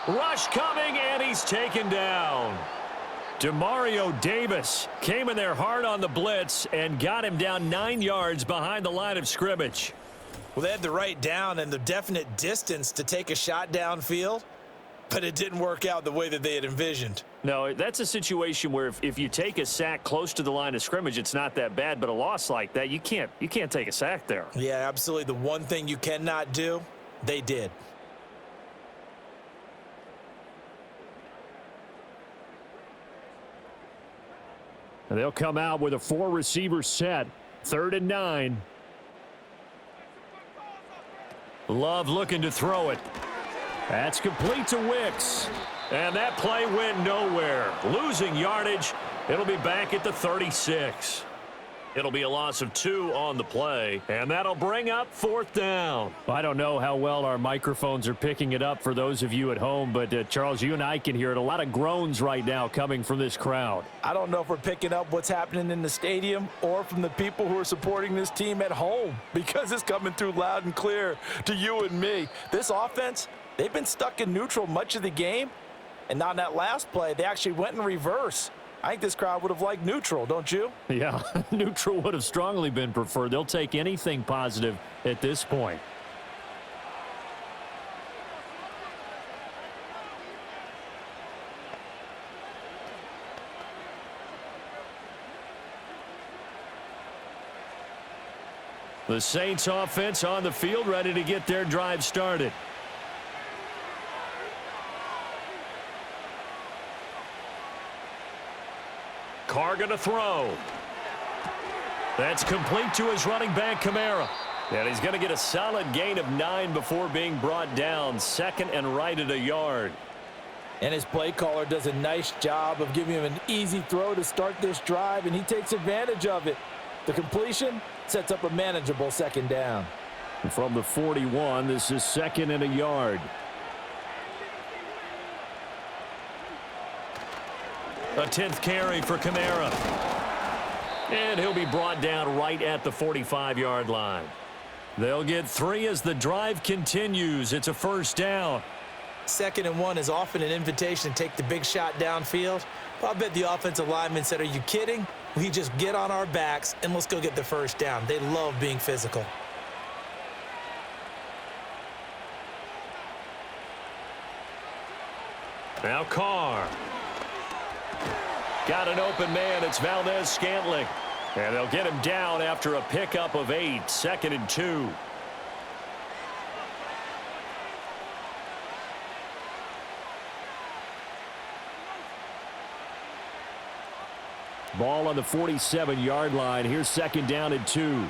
Rush coming, and he's taken down. Demario Davis came in there hard on the blitz and got him down 9 yards behind the line of scrimmage. Well, they had the right down and the definite distance to take a shot downfield, but it didn't work out the way that they had envisioned. No, that's a situation where if you take a sack close to the line of scrimmage, it's not that bad, but a loss like that, you can't take a sack there. Yeah, absolutely. The one thing you cannot do, they did. And they'll come out with a 4-receiver set. 3rd and 9. Love looking to throw it. That's complete to Wicks. And that play went nowhere. Losing yardage. It'll be back at the 36. It'll be a loss of 2 on the play, and that'll bring up 4th down. I don't know how well our microphones are picking it up for those of you at home, but Charles, you and I can hear it. A lot of groans right now coming from this crowd. I don't know if we're picking up what's happening in the stadium or from the people who are supporting this team at home, because it's coming through loud and clear to you and me. This offense, they've been stuck in neutral much of the game, and on that last play, they actually went in reverse. I think this crowd would have liked neutral, don't you? Yeah, neutral would have strongly been preferred. They'll take anything positive at this point. The Saints offense on the field, ready to get their drive started. Carr going to throw. That's complete to his running back, Kamara. And he's going to get a solid gain of 9 before being brought down. 2nd and right at a yard. And his play caller does a nice job of giving him an easy throw to start this drive, and he takes advantage of it. The completion sets up a manageable 2nd down. And from the 41, this is 2nd and a yard. A 10th carry for Kamara. And he'll be brought down right at the 45-yard line. They'll get 3 as the drive continues. It's a 1st down. 2nd and 1 is often an invitation to take the big shot downfield. But I bet the offensive lineman said, are you kidding? We just get on our backs and let's go get the 1st down. They love being physical. Now Carr. Got an open man. It's Valdez-Scantling. And they'll get him down after a pickup of 8. 2nd and 2. Ball on the 47-yard line. Here's 2nd down and 2.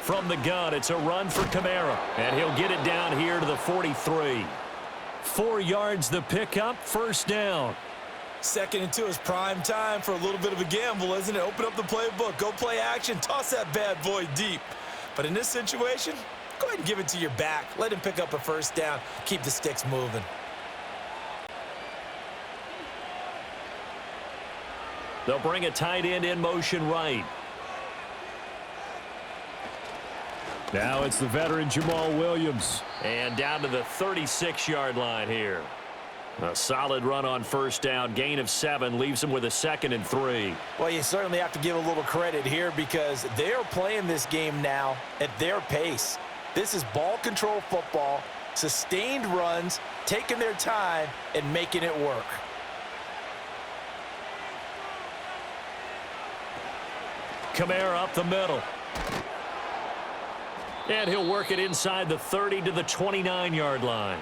From the gun, it's a run for Kamara. And he'll get it down here to the 43. 4 yards the pickup, 1st down. 2nd and 2 is prime time for a little bit of a gamble, isn't it? Open up the playbook, go play action, toss that bad boy deep. But in this situation, go ahead and give it to your back. Let him pick up a 1st down, keep the sticks moving. They'll bring a tight end in motion right. Now it's the veteran Jamal Williams. And down to the 36-yard line here. A solid run on first down. Gain of 7 leaves them with a 2nd and 3. Well, you certainly have to give a little credit here because they are playing this game now at their pace. This is ball control football, sustained runs, taking their time, and making it work. Kamara up the middle. And he'll work it inside the 30 to the 29-yard line.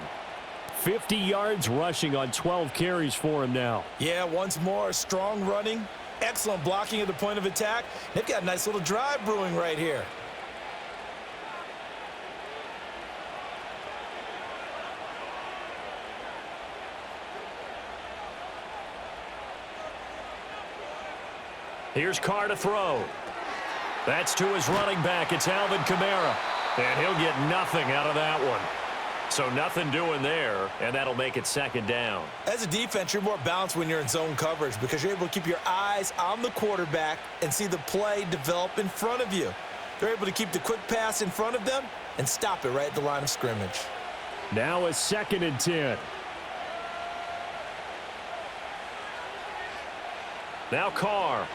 50 yards rushing on 12 carries for him now. Yeah, once more, strong running, excellent blocking at the point of attack. They've got a nice little drive brewing right here. Here's Carr to throw. That's to his running back. It's Alvin Kamara. And he'll get nothing out of that one. So nothing doing there, and that'll make it 2nd down. As a defense, you're more balanced when you're in zone coverage because you're able to keep your eyes on the quarterback and see the play develop in front of you. They're able to keep the quick pass in front of them and stop it right at the line of scrimmage. Now a 2nd and 10. Now Carr.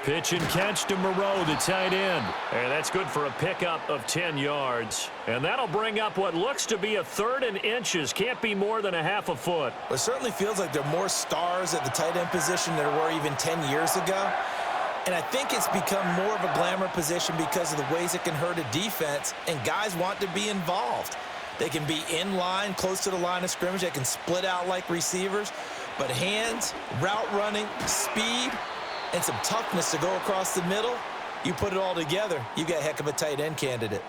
Pitch and catch to Moreau, the tight end. And that's good for a pickup of 10 yards. And that'll bring up what looks to be a 3rd and inches. Can't be more than a half a foot. Well, it certainly feels like there are more stars at the tight end position than there were even 10 years ago. And I think it's become more of a glamour position because of the ways it can hurt a defense, and guys want to be involved. They can be in line, close to the line of scrimmage. They can split out like receivers. But hands, route running, speed, and some toughness to go across the middle, you put it all together, you got a heck of a tight end candidate.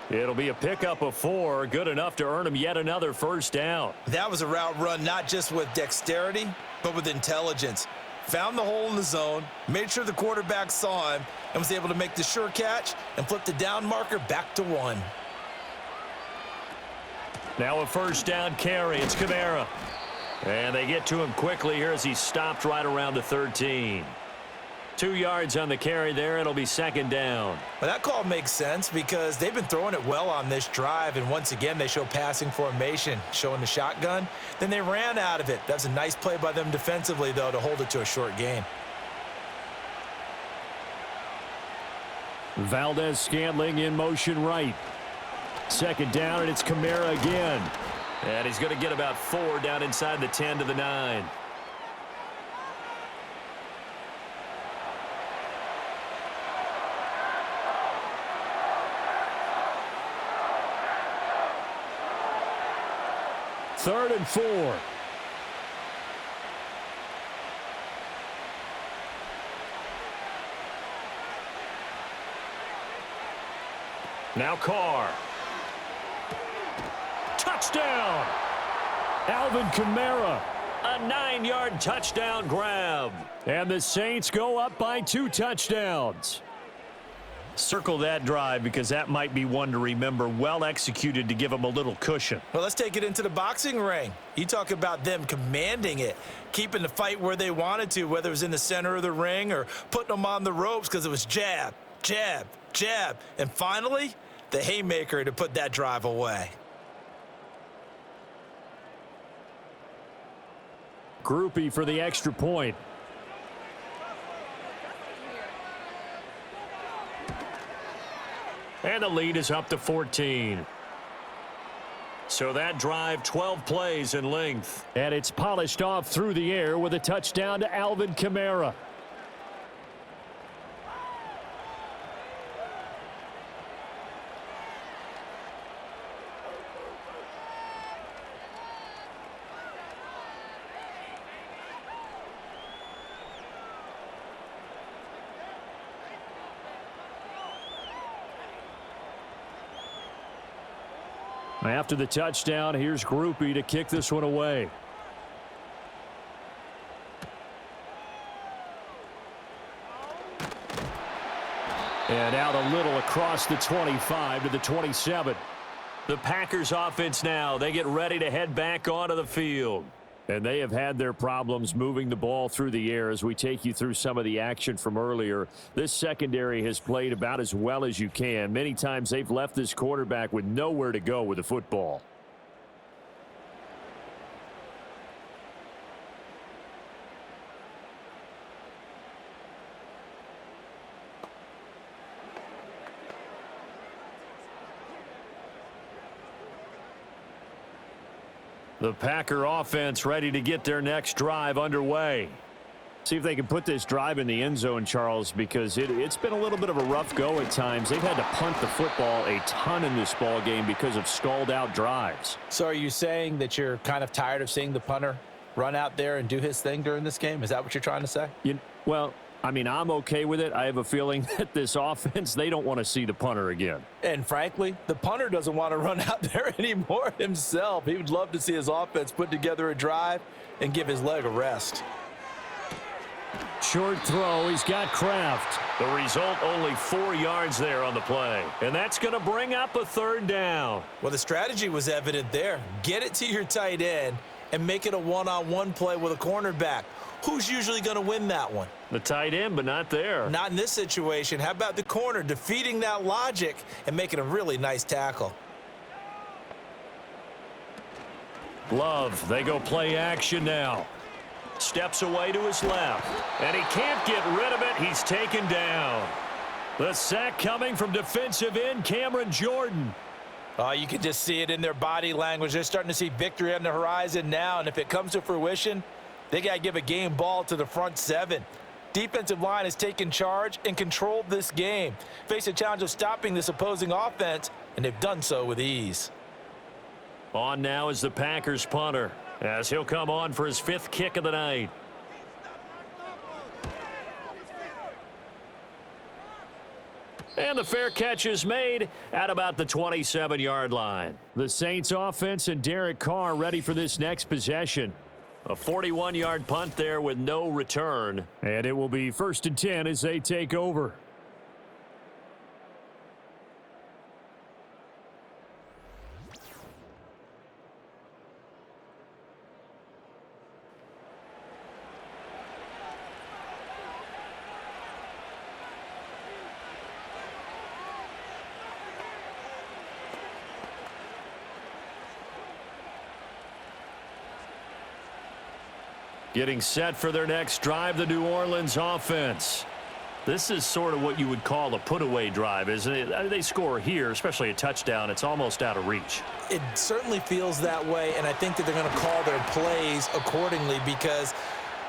It'll be a pickup of 4, good enough to earn him yet another first down. That was a route run not just with dexterity, but with intelligence. Found the hole in the zone, made sure the quarterback saw him, and was able to make the sure catch and flip the down marker back to 1. Now a first down carry. It's Kamara. And they get to him quickly here as he stopped right around the 13. 2 yards on the carry there. It'll be 2nd down. Well, that call makes sense because they've been throwing it well on this drive, and once again, they show passing formation, showing the shotgun. Then they ran out of it. That's a nice play by them defensively, though, to hold it to a short gain. Valdez-Scantling in motion right. 2nd down, and it's Kamara again. And he's going to get about 4 down inside the 10 to the 9. Third and 4. Now Carr. Touchdown! Alvin Kamara. A 9-yard touchdown grab. And the Saints go up by 2 touchdowns. Circle that drive because that might be one to remember. Well executed to give them a little cushion. Well, let's take it into the boxing ring. You talk about them commanding it, keeping the fight where they wanted to, whether it was in the center of the ring or putting them on the ropes because it was jab, jab, jab. And finally, the haymaker to put that drive away. Groupie for the extra point. And the lead is up to 14. So that drive, 12 plays in length. And it's polished off through the air with a touchdown to Alvin Kamara. After the touchdown, here's Groupie to kick this one away. And out a little across the 25 to the 27. The Packers offense now, they get ready to head back onto the field. And they have had their problems moving the ball through the air as we take you through some of the action from earlier. This secondary has played about as well as you can. Many times they've left this quarterback with nowhere to go with the football. The Packer offense ready to get their next drive underway. See if they can put this drive in the end zone, Charles, because it's been a little bit of a rough go at times. They've had to punt the football a ton in this ball game because of stalled out drives. So are you saying that you're kind of tired of seeing the punter run out there and do his thing during this game? Is that what you're trying to say? Well, I mean, I'm okay with it. I have a feeling that this offense, they don't want to see the punter again. And frankly, the punter doesn't want to run out there anymore himself. He would love to see his offense put together a drive and give his leg a rest. Short throw. He's got Kraft. The result, only 4 yards there on the play. And that's going to bring up a third down. Well, the strategy was evident there. Get it to your tight end and make it a one-on-one play with a cornerback. Who's usually going to win that one? The tight end, but not there. Not in this situation. How about the corner defeating that logic and making a really nice tackle? Love, they go play action now. Steps away to his left. And he can't get rid of it. He's taken down. The sack coming from defensive end Cameron Jordan. Oh, you can just see it in their body language. They're starting to see victory on the horizon now. And if it comes to fruition, they got to give a game ball to the front seven. Defensive line has taken charge and controlled this game. Face a challenge of stopping this opposing offense, and they've done so with ease. On now is the Packers punter, as he'll come on for his 5th kick of the night. And the fair catch is made at about the 27-yard line. The Saints offense and Derek Carr ready for this next possession. A 41-yard punt there with no return. And it will be 1st and 10 as they take over. Getting set for their next drive, the New Orleans offense. This is sort of what you would call a put-away drive, isn't it? They score here, especially a touchdown. It's almost out of reach. It certainly feels that way, and I think that they're going to call their plays accordingly, because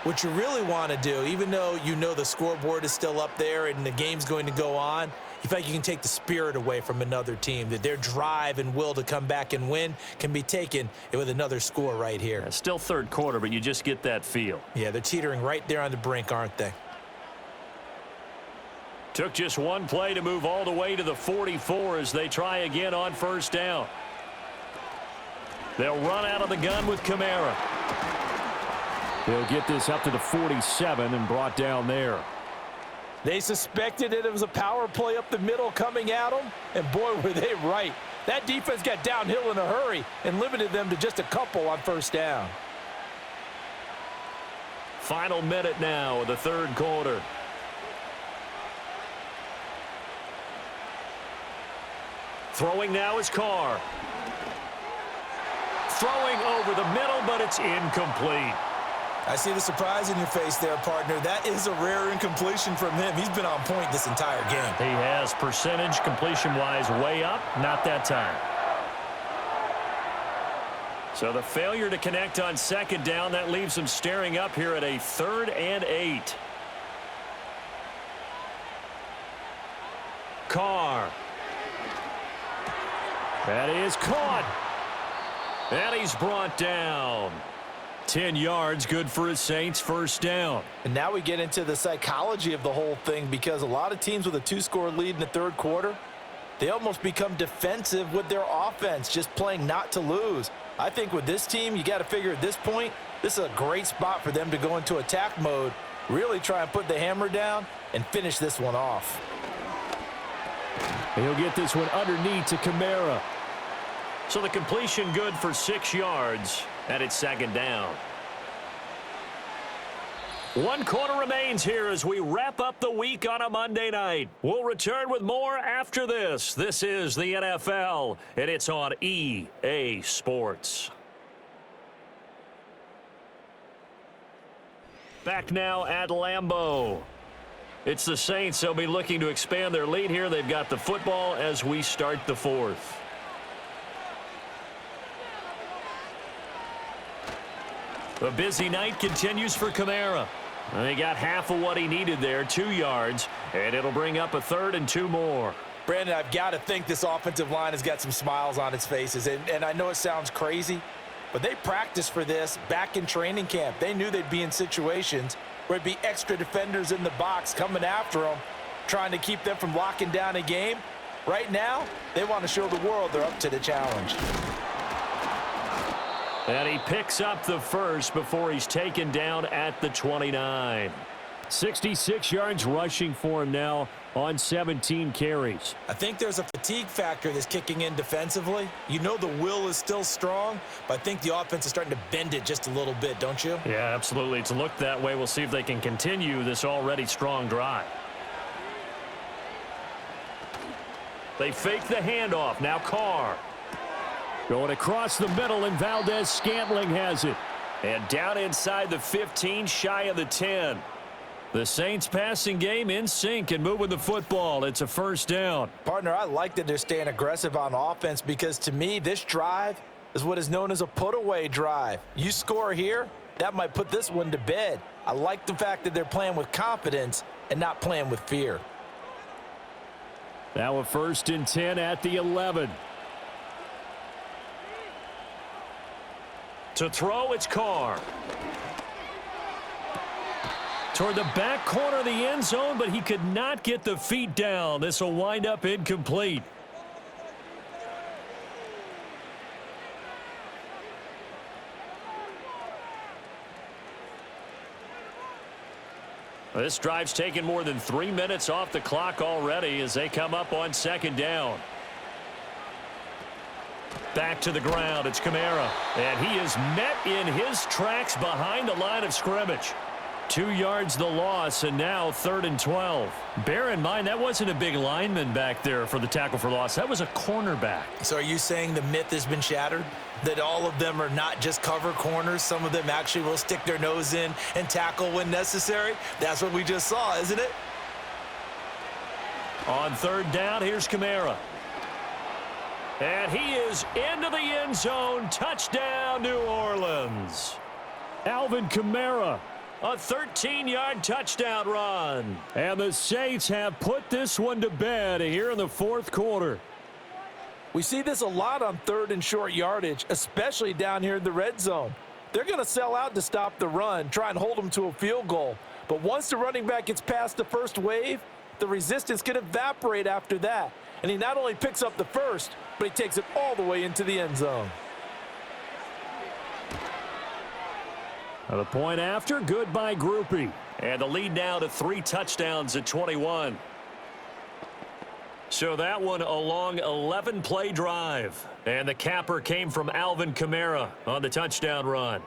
what you really want to do, even though you know the scoreboard is still up there and the game's going to go on, you feel like you can take the spirit away from another team, that their drive and will to come back and win can be taken with another score right here. Yeah, still third quarter, but you just get that feel. Yeah, they're teetering right there on the brink, aren't they? Took just one play to move all the way to the 44 as they try again on 1st down. They'll run out of the gun with Kamara. They'll get this up to the 47 and brought down there. They suspected it was a power play up the middle coming at them, and boy, were they right. That defense got downhill in a hurry and limited them to just a couple on 1st down. Final minute now of the 3rd quarter. Throwing now is Carr. Throwing over the middle, but it's incomplete. I see the surprise in your face there, partner. That is a rare incompletion from him. He's been on point this entire game. He has percentage completion-wise way up, not that time. So the failure to connect on 2nd down, that leaves him staring up here at a 3rd and 8. Carr. That is caught. And he's brought down. 10 yards, good for his Saints, 1st down. And now we get into the psychology of the whole thing, because a lot of teams with a 2-score lead in the 3rd quarter, they almost become defensive with their offense, just playing not to lose. I think with this team, you got to figure at this point, this is a great spot for them to go into attack mode, really try and put the hammer down and finish this one off. He'll get this one underneath to Kamara. So the completion good for 6 yards, and it's 2nd down. 1 quarter remains here as we wrap up the week on a Monday night. We'll return with more after this. This is the NFL, and it's on EA Sports. Back now at Lambeau. It's the Saints. They'll be looking to expand their lead here. They've got the football as we start the fourth. A busy night continues for Kamara. He got half of what he needed there, 2 yards, and it'll bring up a 3rd and 2 more. Brandon, I've got to think this offensive line has got some smiles on its faces. And I know it sounds crazy, but they practiced for this back in training camp. They knew they'd be in situations where it'd be extra defenders in the box coming after them, trying to keep them from locking down a game. Right now, they want to show the world they're up to the challenge. And he picks up the first before he's taken down at the 29. 66 yards rushing for him now on 17 carries. I think there's a fatigue factor that's kicking in defensively. You know the will is still strong, but I think the offense is starting to bend it just a little bit, don't you? Yeah, absolutely. It's looked that way. We'll see if they can continue this already strong drive. They fake the handoff. Now Carr. Going across the middle, and Valdez-Scantling has it. And down inside the 15, shy of the 10. The Saints passing game in sync and moving the football. It's a first down. Partner, I like that they're staying aggressive on offense because to me, this drive is what is known as a put-away drive. You score here, that might put this one to bed. I like the fact that they're playing with confidence and not playing with fear. Now a 1st and 10 at the 11. To throw, it's Carr. Toward the back corner of the end zone, but he could not get the feet down. This will wind up incomplete. This drive's taken more than 3 minutes off the clock already as they come up on 2nd down. Back to the ground, it's Kamara. And he is met in his tracks behind the line of scrimmage. 2 yards the loss, and now 3rd and 12. Bear in mind, that wasn't a big lineman back there for the tackle for loss. That was a cornerback. So are you saying the myth has been shattered? That all of them are not just cover corners? Some of them actually will stick their nose in and tackle when necessary? That's what we just saw, isn't it? On 3rd down, here's Kamara. And he is into the end zone. Touchdown, New Orleans. Alvin Kamara. A 13-yard touchdown run. And the Saints have put this one to bed here in the 4th quarter. We see this a lot on 3rd and short yardage, especially down here in the red zone. They're going to sell out to stop the run, try and hold them to a field goal. But once the running back gets past the first wave, the resistance can evaporate after that. And he not only picks up the first, but he takes it all the way into the end zone. The point after, good by Groupie. And the lead now to 3 touchdowns at 21. So that one a long 11-play drive. And the capper came from Alvin Kamara on the touchdown run.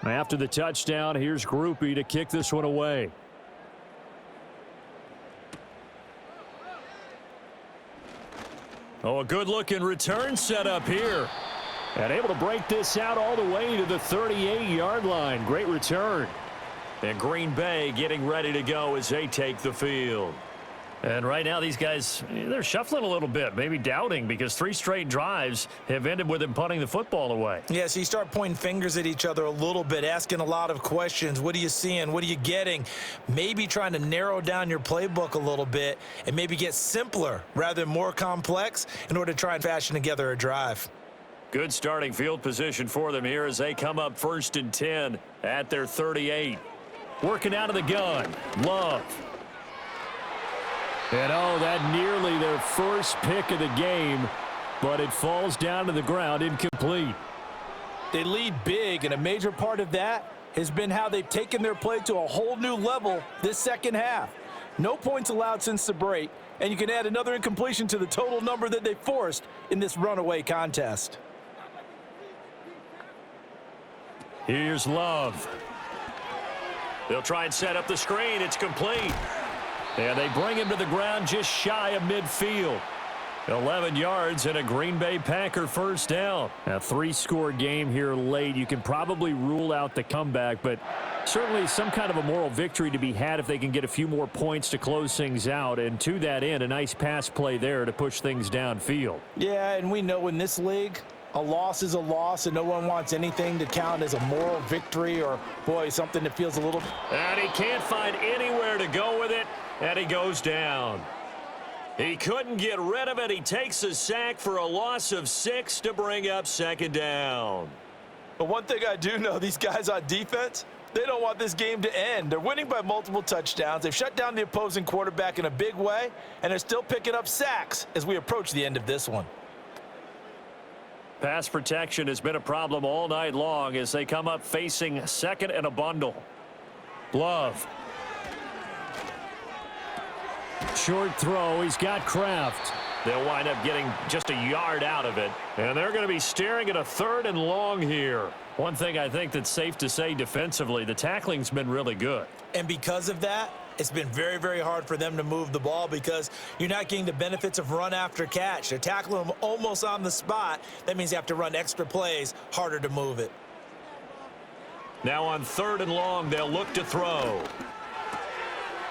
After the touchdown, here's Groupie to kick this one away. Oh, a good-looking return set up here. And able to break this out all the way to the 38-yard line. Great return. And Green Bay getting ready to go as they take the field. And right now, these guys, they're shuffling a little bit, maybe doubting, because 3 straight drives have ended with them punting the football away. Yeah, so you start pointing fingers at each other a little bit, asking a lot of questions. What are you seeing? What are you getting? Maybe trying to narrow down your playbook a little bit and maybe get simpler rather than more complex in order to try and fashion together a drive. Good starting field position for them here as they come up 1st and 10 at their 38. Working out of the gun, Love. And oh, that nearly their first pick of the game, but it falls down to the ground incomplete. They lead big, and a major part of that has been how they've taken their play to a whole new level this second half. No points allowed since the break, and you can add another incompletion to the total number that they forced in this runaway contest. Here's Love. They'll try and set up the screen. It's complete. And they bring him to the ground just shy of midfield. 11 yards and a Green Bay Packer first down. A 3-score game here late. You can probably rule out the comeback, but certainly some kind of a moral victory to be had if they can get a few more points to close things out. And to that end, a nice pass play there to push things downfield. Yeah, and we know in this league, a loss is a loss, and no one wants anything to count as a moral victory or, boy, something that feels a little... And he can't find anywhere to go with it, and he goes down. He couldn't get rid of it. He takes a sack for a loss of 6 to bring up second down. But one thing I do know, these guys on defense, they don't want this game to end. They're winning by multiple touchdowns. They've shut down the opposing quarterback in a big way, and they're still picking up sacks as we approach the end of this one. Pass protection has been a problem all night long as they come up facing second and a bundle. Love. Short throw. He's got Kraft. They'll wind up getting just a yard out of it. And they're going to be staring at a 3rd and long here. One thing I think that's safe to say defensively, the tackling's been really good. And because of that, it's been very, very hard for them to move the ball because you're not getting the benefits of run after catch. They're tackling them almost on the spot. That means you have to run extra plays, harder to move it. Now on 3rd and long, they'll look to throw.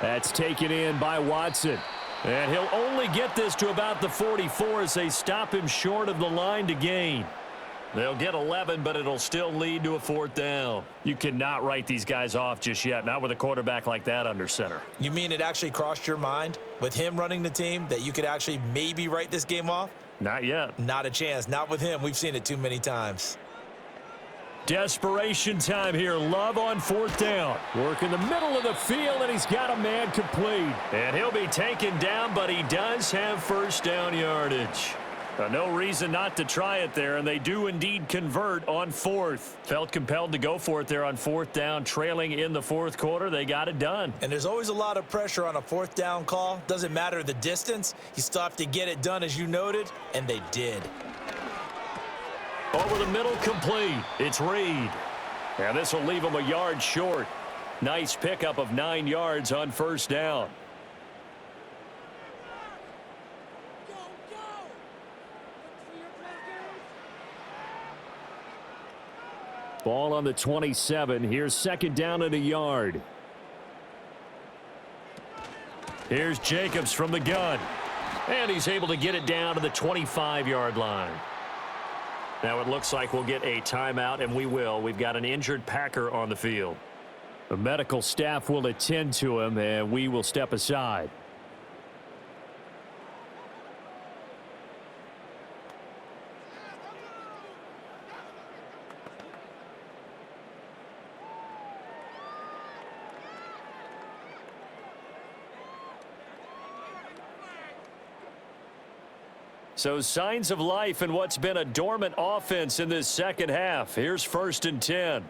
That's taken in by Watson. And he'll only get this to about the 44 as they stop him short of the line to gain. They'll get 11, but it'll still lead to a 4th down. You cannot write these guys off just yet, not with a quarterback like that under center. You mean it actually crossed your mind with him running the team that you could actually maybe write this game off? Not yet. Not a chance. Not with him. We've seen it too many times. Desperation time here. Love on 4th down. Work in the middle of the field, and he's got a man complete. And he'll be taken down, but he does have first down yardage. No reason not to try it there, and they do indeed convert on 4th. Felt compelled to go for it there on 4th down, trailing in the 4th quarter. They got it done. And there's always a lot of pressure on a 4th down call. Doesn't matter the distance. You still have to get it done, as you noted, and they did. Over the middle, complete. It's Reed. And this will leave him a yard short. Nice pickup of 9 yards on first down. Ball on the 27. Here's second down and a yard. Here's Jacobs from the gun. And he's able to get it down to the 25-yard line. Now it looks like we'll get a timeout, and we will. We've got an injured Packer on the field. The medical staff will attend to him, and we will step aside. So signs of life in what's been a dormant offense in this second half. Here's 1st and 10.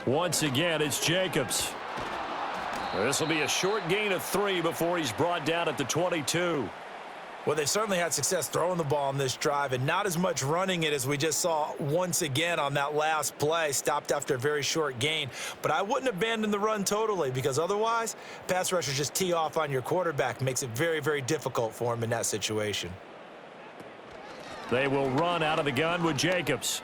Once again, it's Jacobs. This will be a short gain of 3 before he's brought down at the 22. Well, they certainly had success throwing the ball on this drive and not as much running it as we just saw once again on that last play. Stopped after a very short gain. But I wouldn't abandon the run totally because otherwise, pass rushers just tee off on your quarterback. Makes it very, very difficult for him in that situation. They will run out of the gun with Jacobs.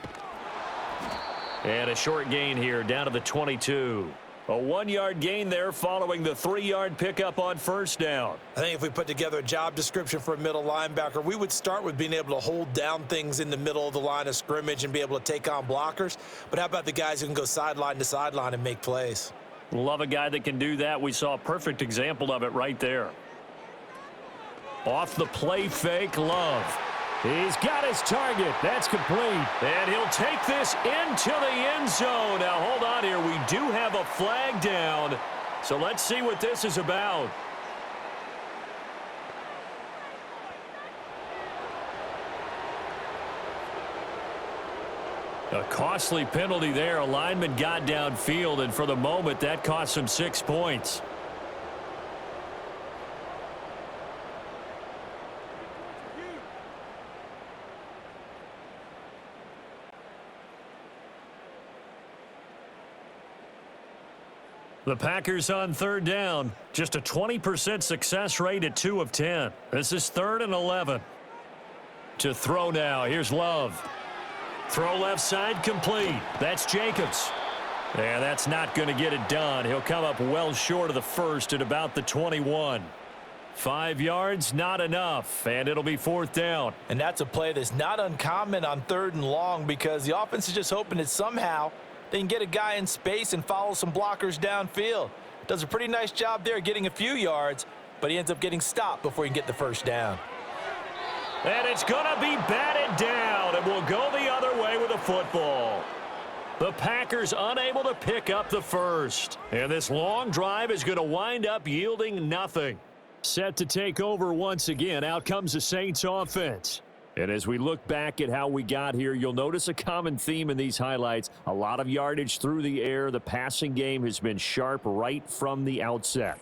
And a short gain here down to the 22. A 1-yard gain there following the 3-yard pickup on first down. I think if we put together a job description for a middle linebacker, we would start with being able to hold down things in the middle of the line of scrimmage and be able to take on blockers. But how about the guys who can go sideline to sideline and make plays? Love a guy that can do that. We saw a perfect example of it right there. Off the play fake, Love. He's got his target. That's complete. And he'll take this into the end zone. Now, hold on here. We do have a flag down. So let's see what this is about. A costly penalty there. A lineman got downfield, and for the moment, that cost him 6 points. The Packers on third down. Just a 20% success rate at 2 of 10. This is 3rd and 11. To throw now. Here's Love. Throw left side complete. That's Jacobs. And that's not going to get it done. He'll come up well short of the first at about the 21. 5 yards, not enough. And it'll be 4th down. And that's a play that's not uncommon on 3rd and long because the offense is just hoping that somehow they can get a guy in space and follow some blockers downfield. Does a pretty nice job there getting a few yards, but he ends up getting stopped before he can get the first down. And it's going to be batted down, and we'll go the other way with the football. The Packers unable to pick up the first. And this long drive is going to wind up yielding nothing. Set to take over once again. Out comes the Saints offense. And as we look back at how we got here, you'll notice a common theme in these highlights. A lot of yardage through the air. The passing game has been sharp right from the outset.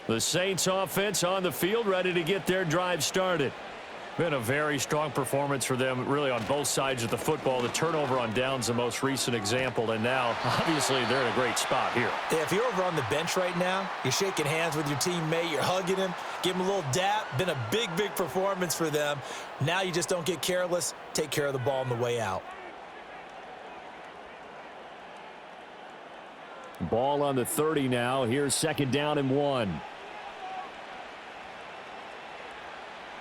The Saints offense on the field, ready to get their drive started. Been a very strong performance for them, really, on both sides of the football. The turnover on downs, the most recent example, and now, obviously, they're in a great spot here. Yeah, if you're over on the bench right now, you're shaking hands with your teammate, you're hugging him, give him a little dap. Been a big performance for them. Now you just don't get careless. Take care of the ball on the way out. Ball on the 30 now. Here's 2nd down and 1.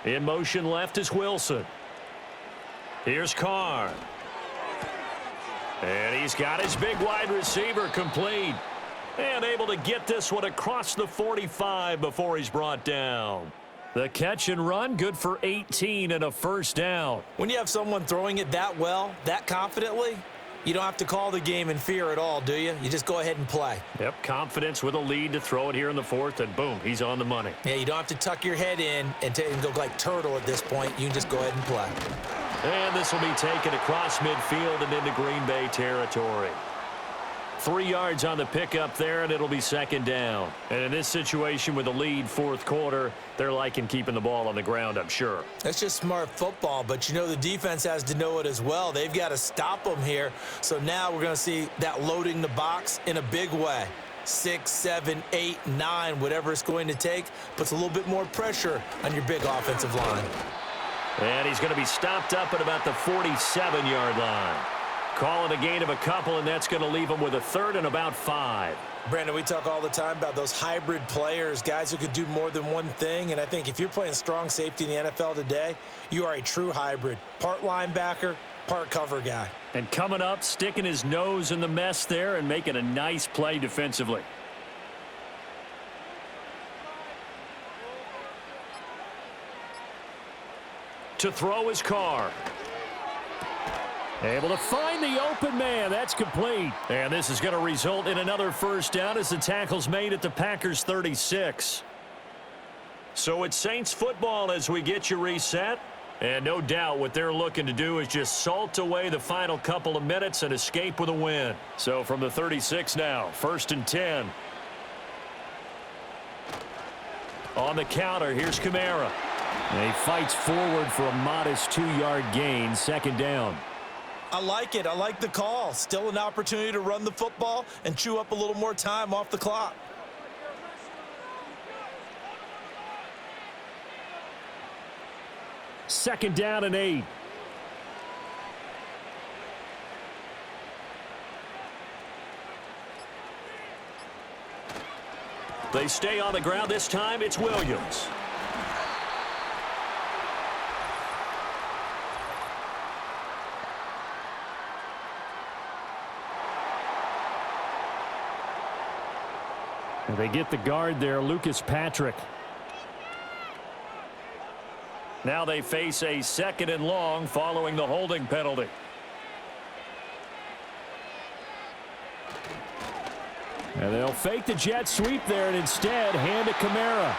In motion left is Wilson. Here's Carr. And he's got his big wide receiver complete. And able to get this one across the 45 before he's brought down. The catch and run, good for 18 and a first down. When you have someone throwing it that well, that confidently, you don't have to call the game in fear at all, do you? You just go ahead and play. Yep, confidence with a lead to throw it here in the 4th, and boom, he's on the money. Yeah, you don't have to tuck your head in and go like turtle at this point. You can just go ahead and play. And this will be taken across midfield and into Green Bay territory. 3 yards on the pickup there, and it'll be 2nd down. And in this situation with the lead 4th quarter, they're liking keeping the ball on the ground, I'm sure. That's just smart football, but you know the defense has to know it as well. They've got to stop them here. So now we're going to see that loading the box in a big way. 6, 7, 8, 9, whatever it's going to take, puts a little bit more pressure on your big offensive line. And he's going to be stopped up at about the 47-yard line. Call it a gain of a couple, and that's going to leave him with a 3rd and about 5. Brandon, we talk all the time about those hybrid players, guys who could do more than one thing. And I think if you're playing strong safety in the NFL today, you are a true hybrid. Part linebacker, part cover guy. And coming up, sticking his nose in the mess there and making a nice play defensively. To throw his Carr. Able to find the open man. That's complete. And this is going to result in another first down as the tackle's made at the Packers 36. So it's Saints football as we get you reset. And no doubt what they're looking to do is just salt away the final couple of minutes and escape with a win. So from the 36 now, 1st and 10. On the counter, here's Kamara. And he fights forward for a modest 2-yard gain, 2nd down. I like it. I like the call. Still an opportunity to run the football and chew up a little more time off the clock. Second down and 8. They stay on the ground. This time it's Williams. And they get the guard there, Lucas Patrick. Now they face a 2nd and long following the holding penalty. And they'll fake the jet sweep there and instead hand it Kamara.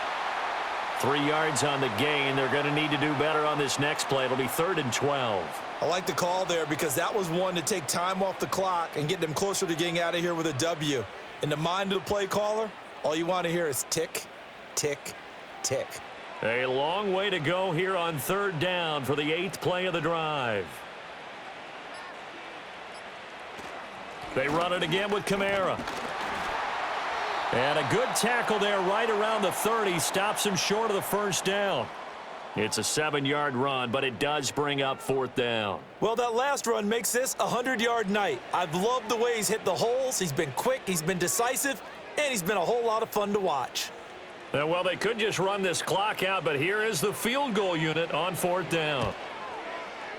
3 yards on the gain. They're going to need to do better on this next play. It'll be 3rd and 12. I like the call there because that was one to take time off the clock and get them closer to getting out of here with a W. In the mind of the play caller, all you want to hear is tick, tick, tick. A long way to go here on 3rd down for the 8th play of the drive. They run it again with Kamara. And a good tackle there right around the 30. Stops him short of the 1st down. It's a 7-yard run, but it does bring up 4th down. Well, that last run makes this a 100-yard night. I've loved the way he's hit the holes. He's been quick, he's been decisive, and he's been a whole lot of fun to watch. Well, they could just run this clock out, but here is the field goal unit on 4th down.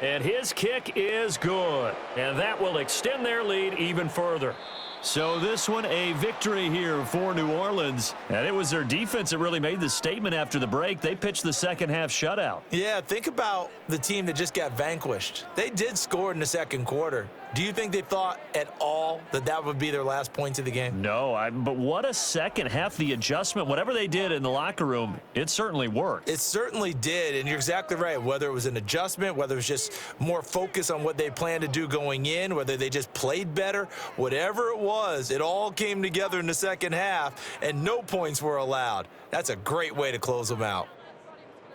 And his kick is good, and that will extend their lead even further. So this one a victory here for New Orleans. And it was their defense that really made the statement after the break. They pitched the second half shutout. Yeah, think about the team that just got vanquished. They did score in the 2nd quarter. Do you think they thought at all that that would be their last points of the game? No, but what a second half. The adjustment, whatever they did in the locker room, it certainly worked. It certainly did, and you're exactly right. Whether it was an adjustment, whether it was just more focus on what they planned to do going in, whether they just played better, whatever it was, it all came together in the second half, and no points were allowed. That's a great way to close them out.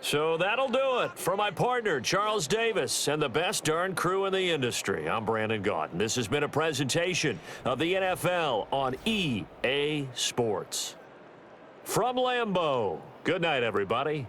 So that'll do it for my partner, Charles Davis, and the best darn crew in the industry. I'm Brandon Gaudin. This has been a presentation of the NFL on EA Sports. From Lambeau, good night, everybody.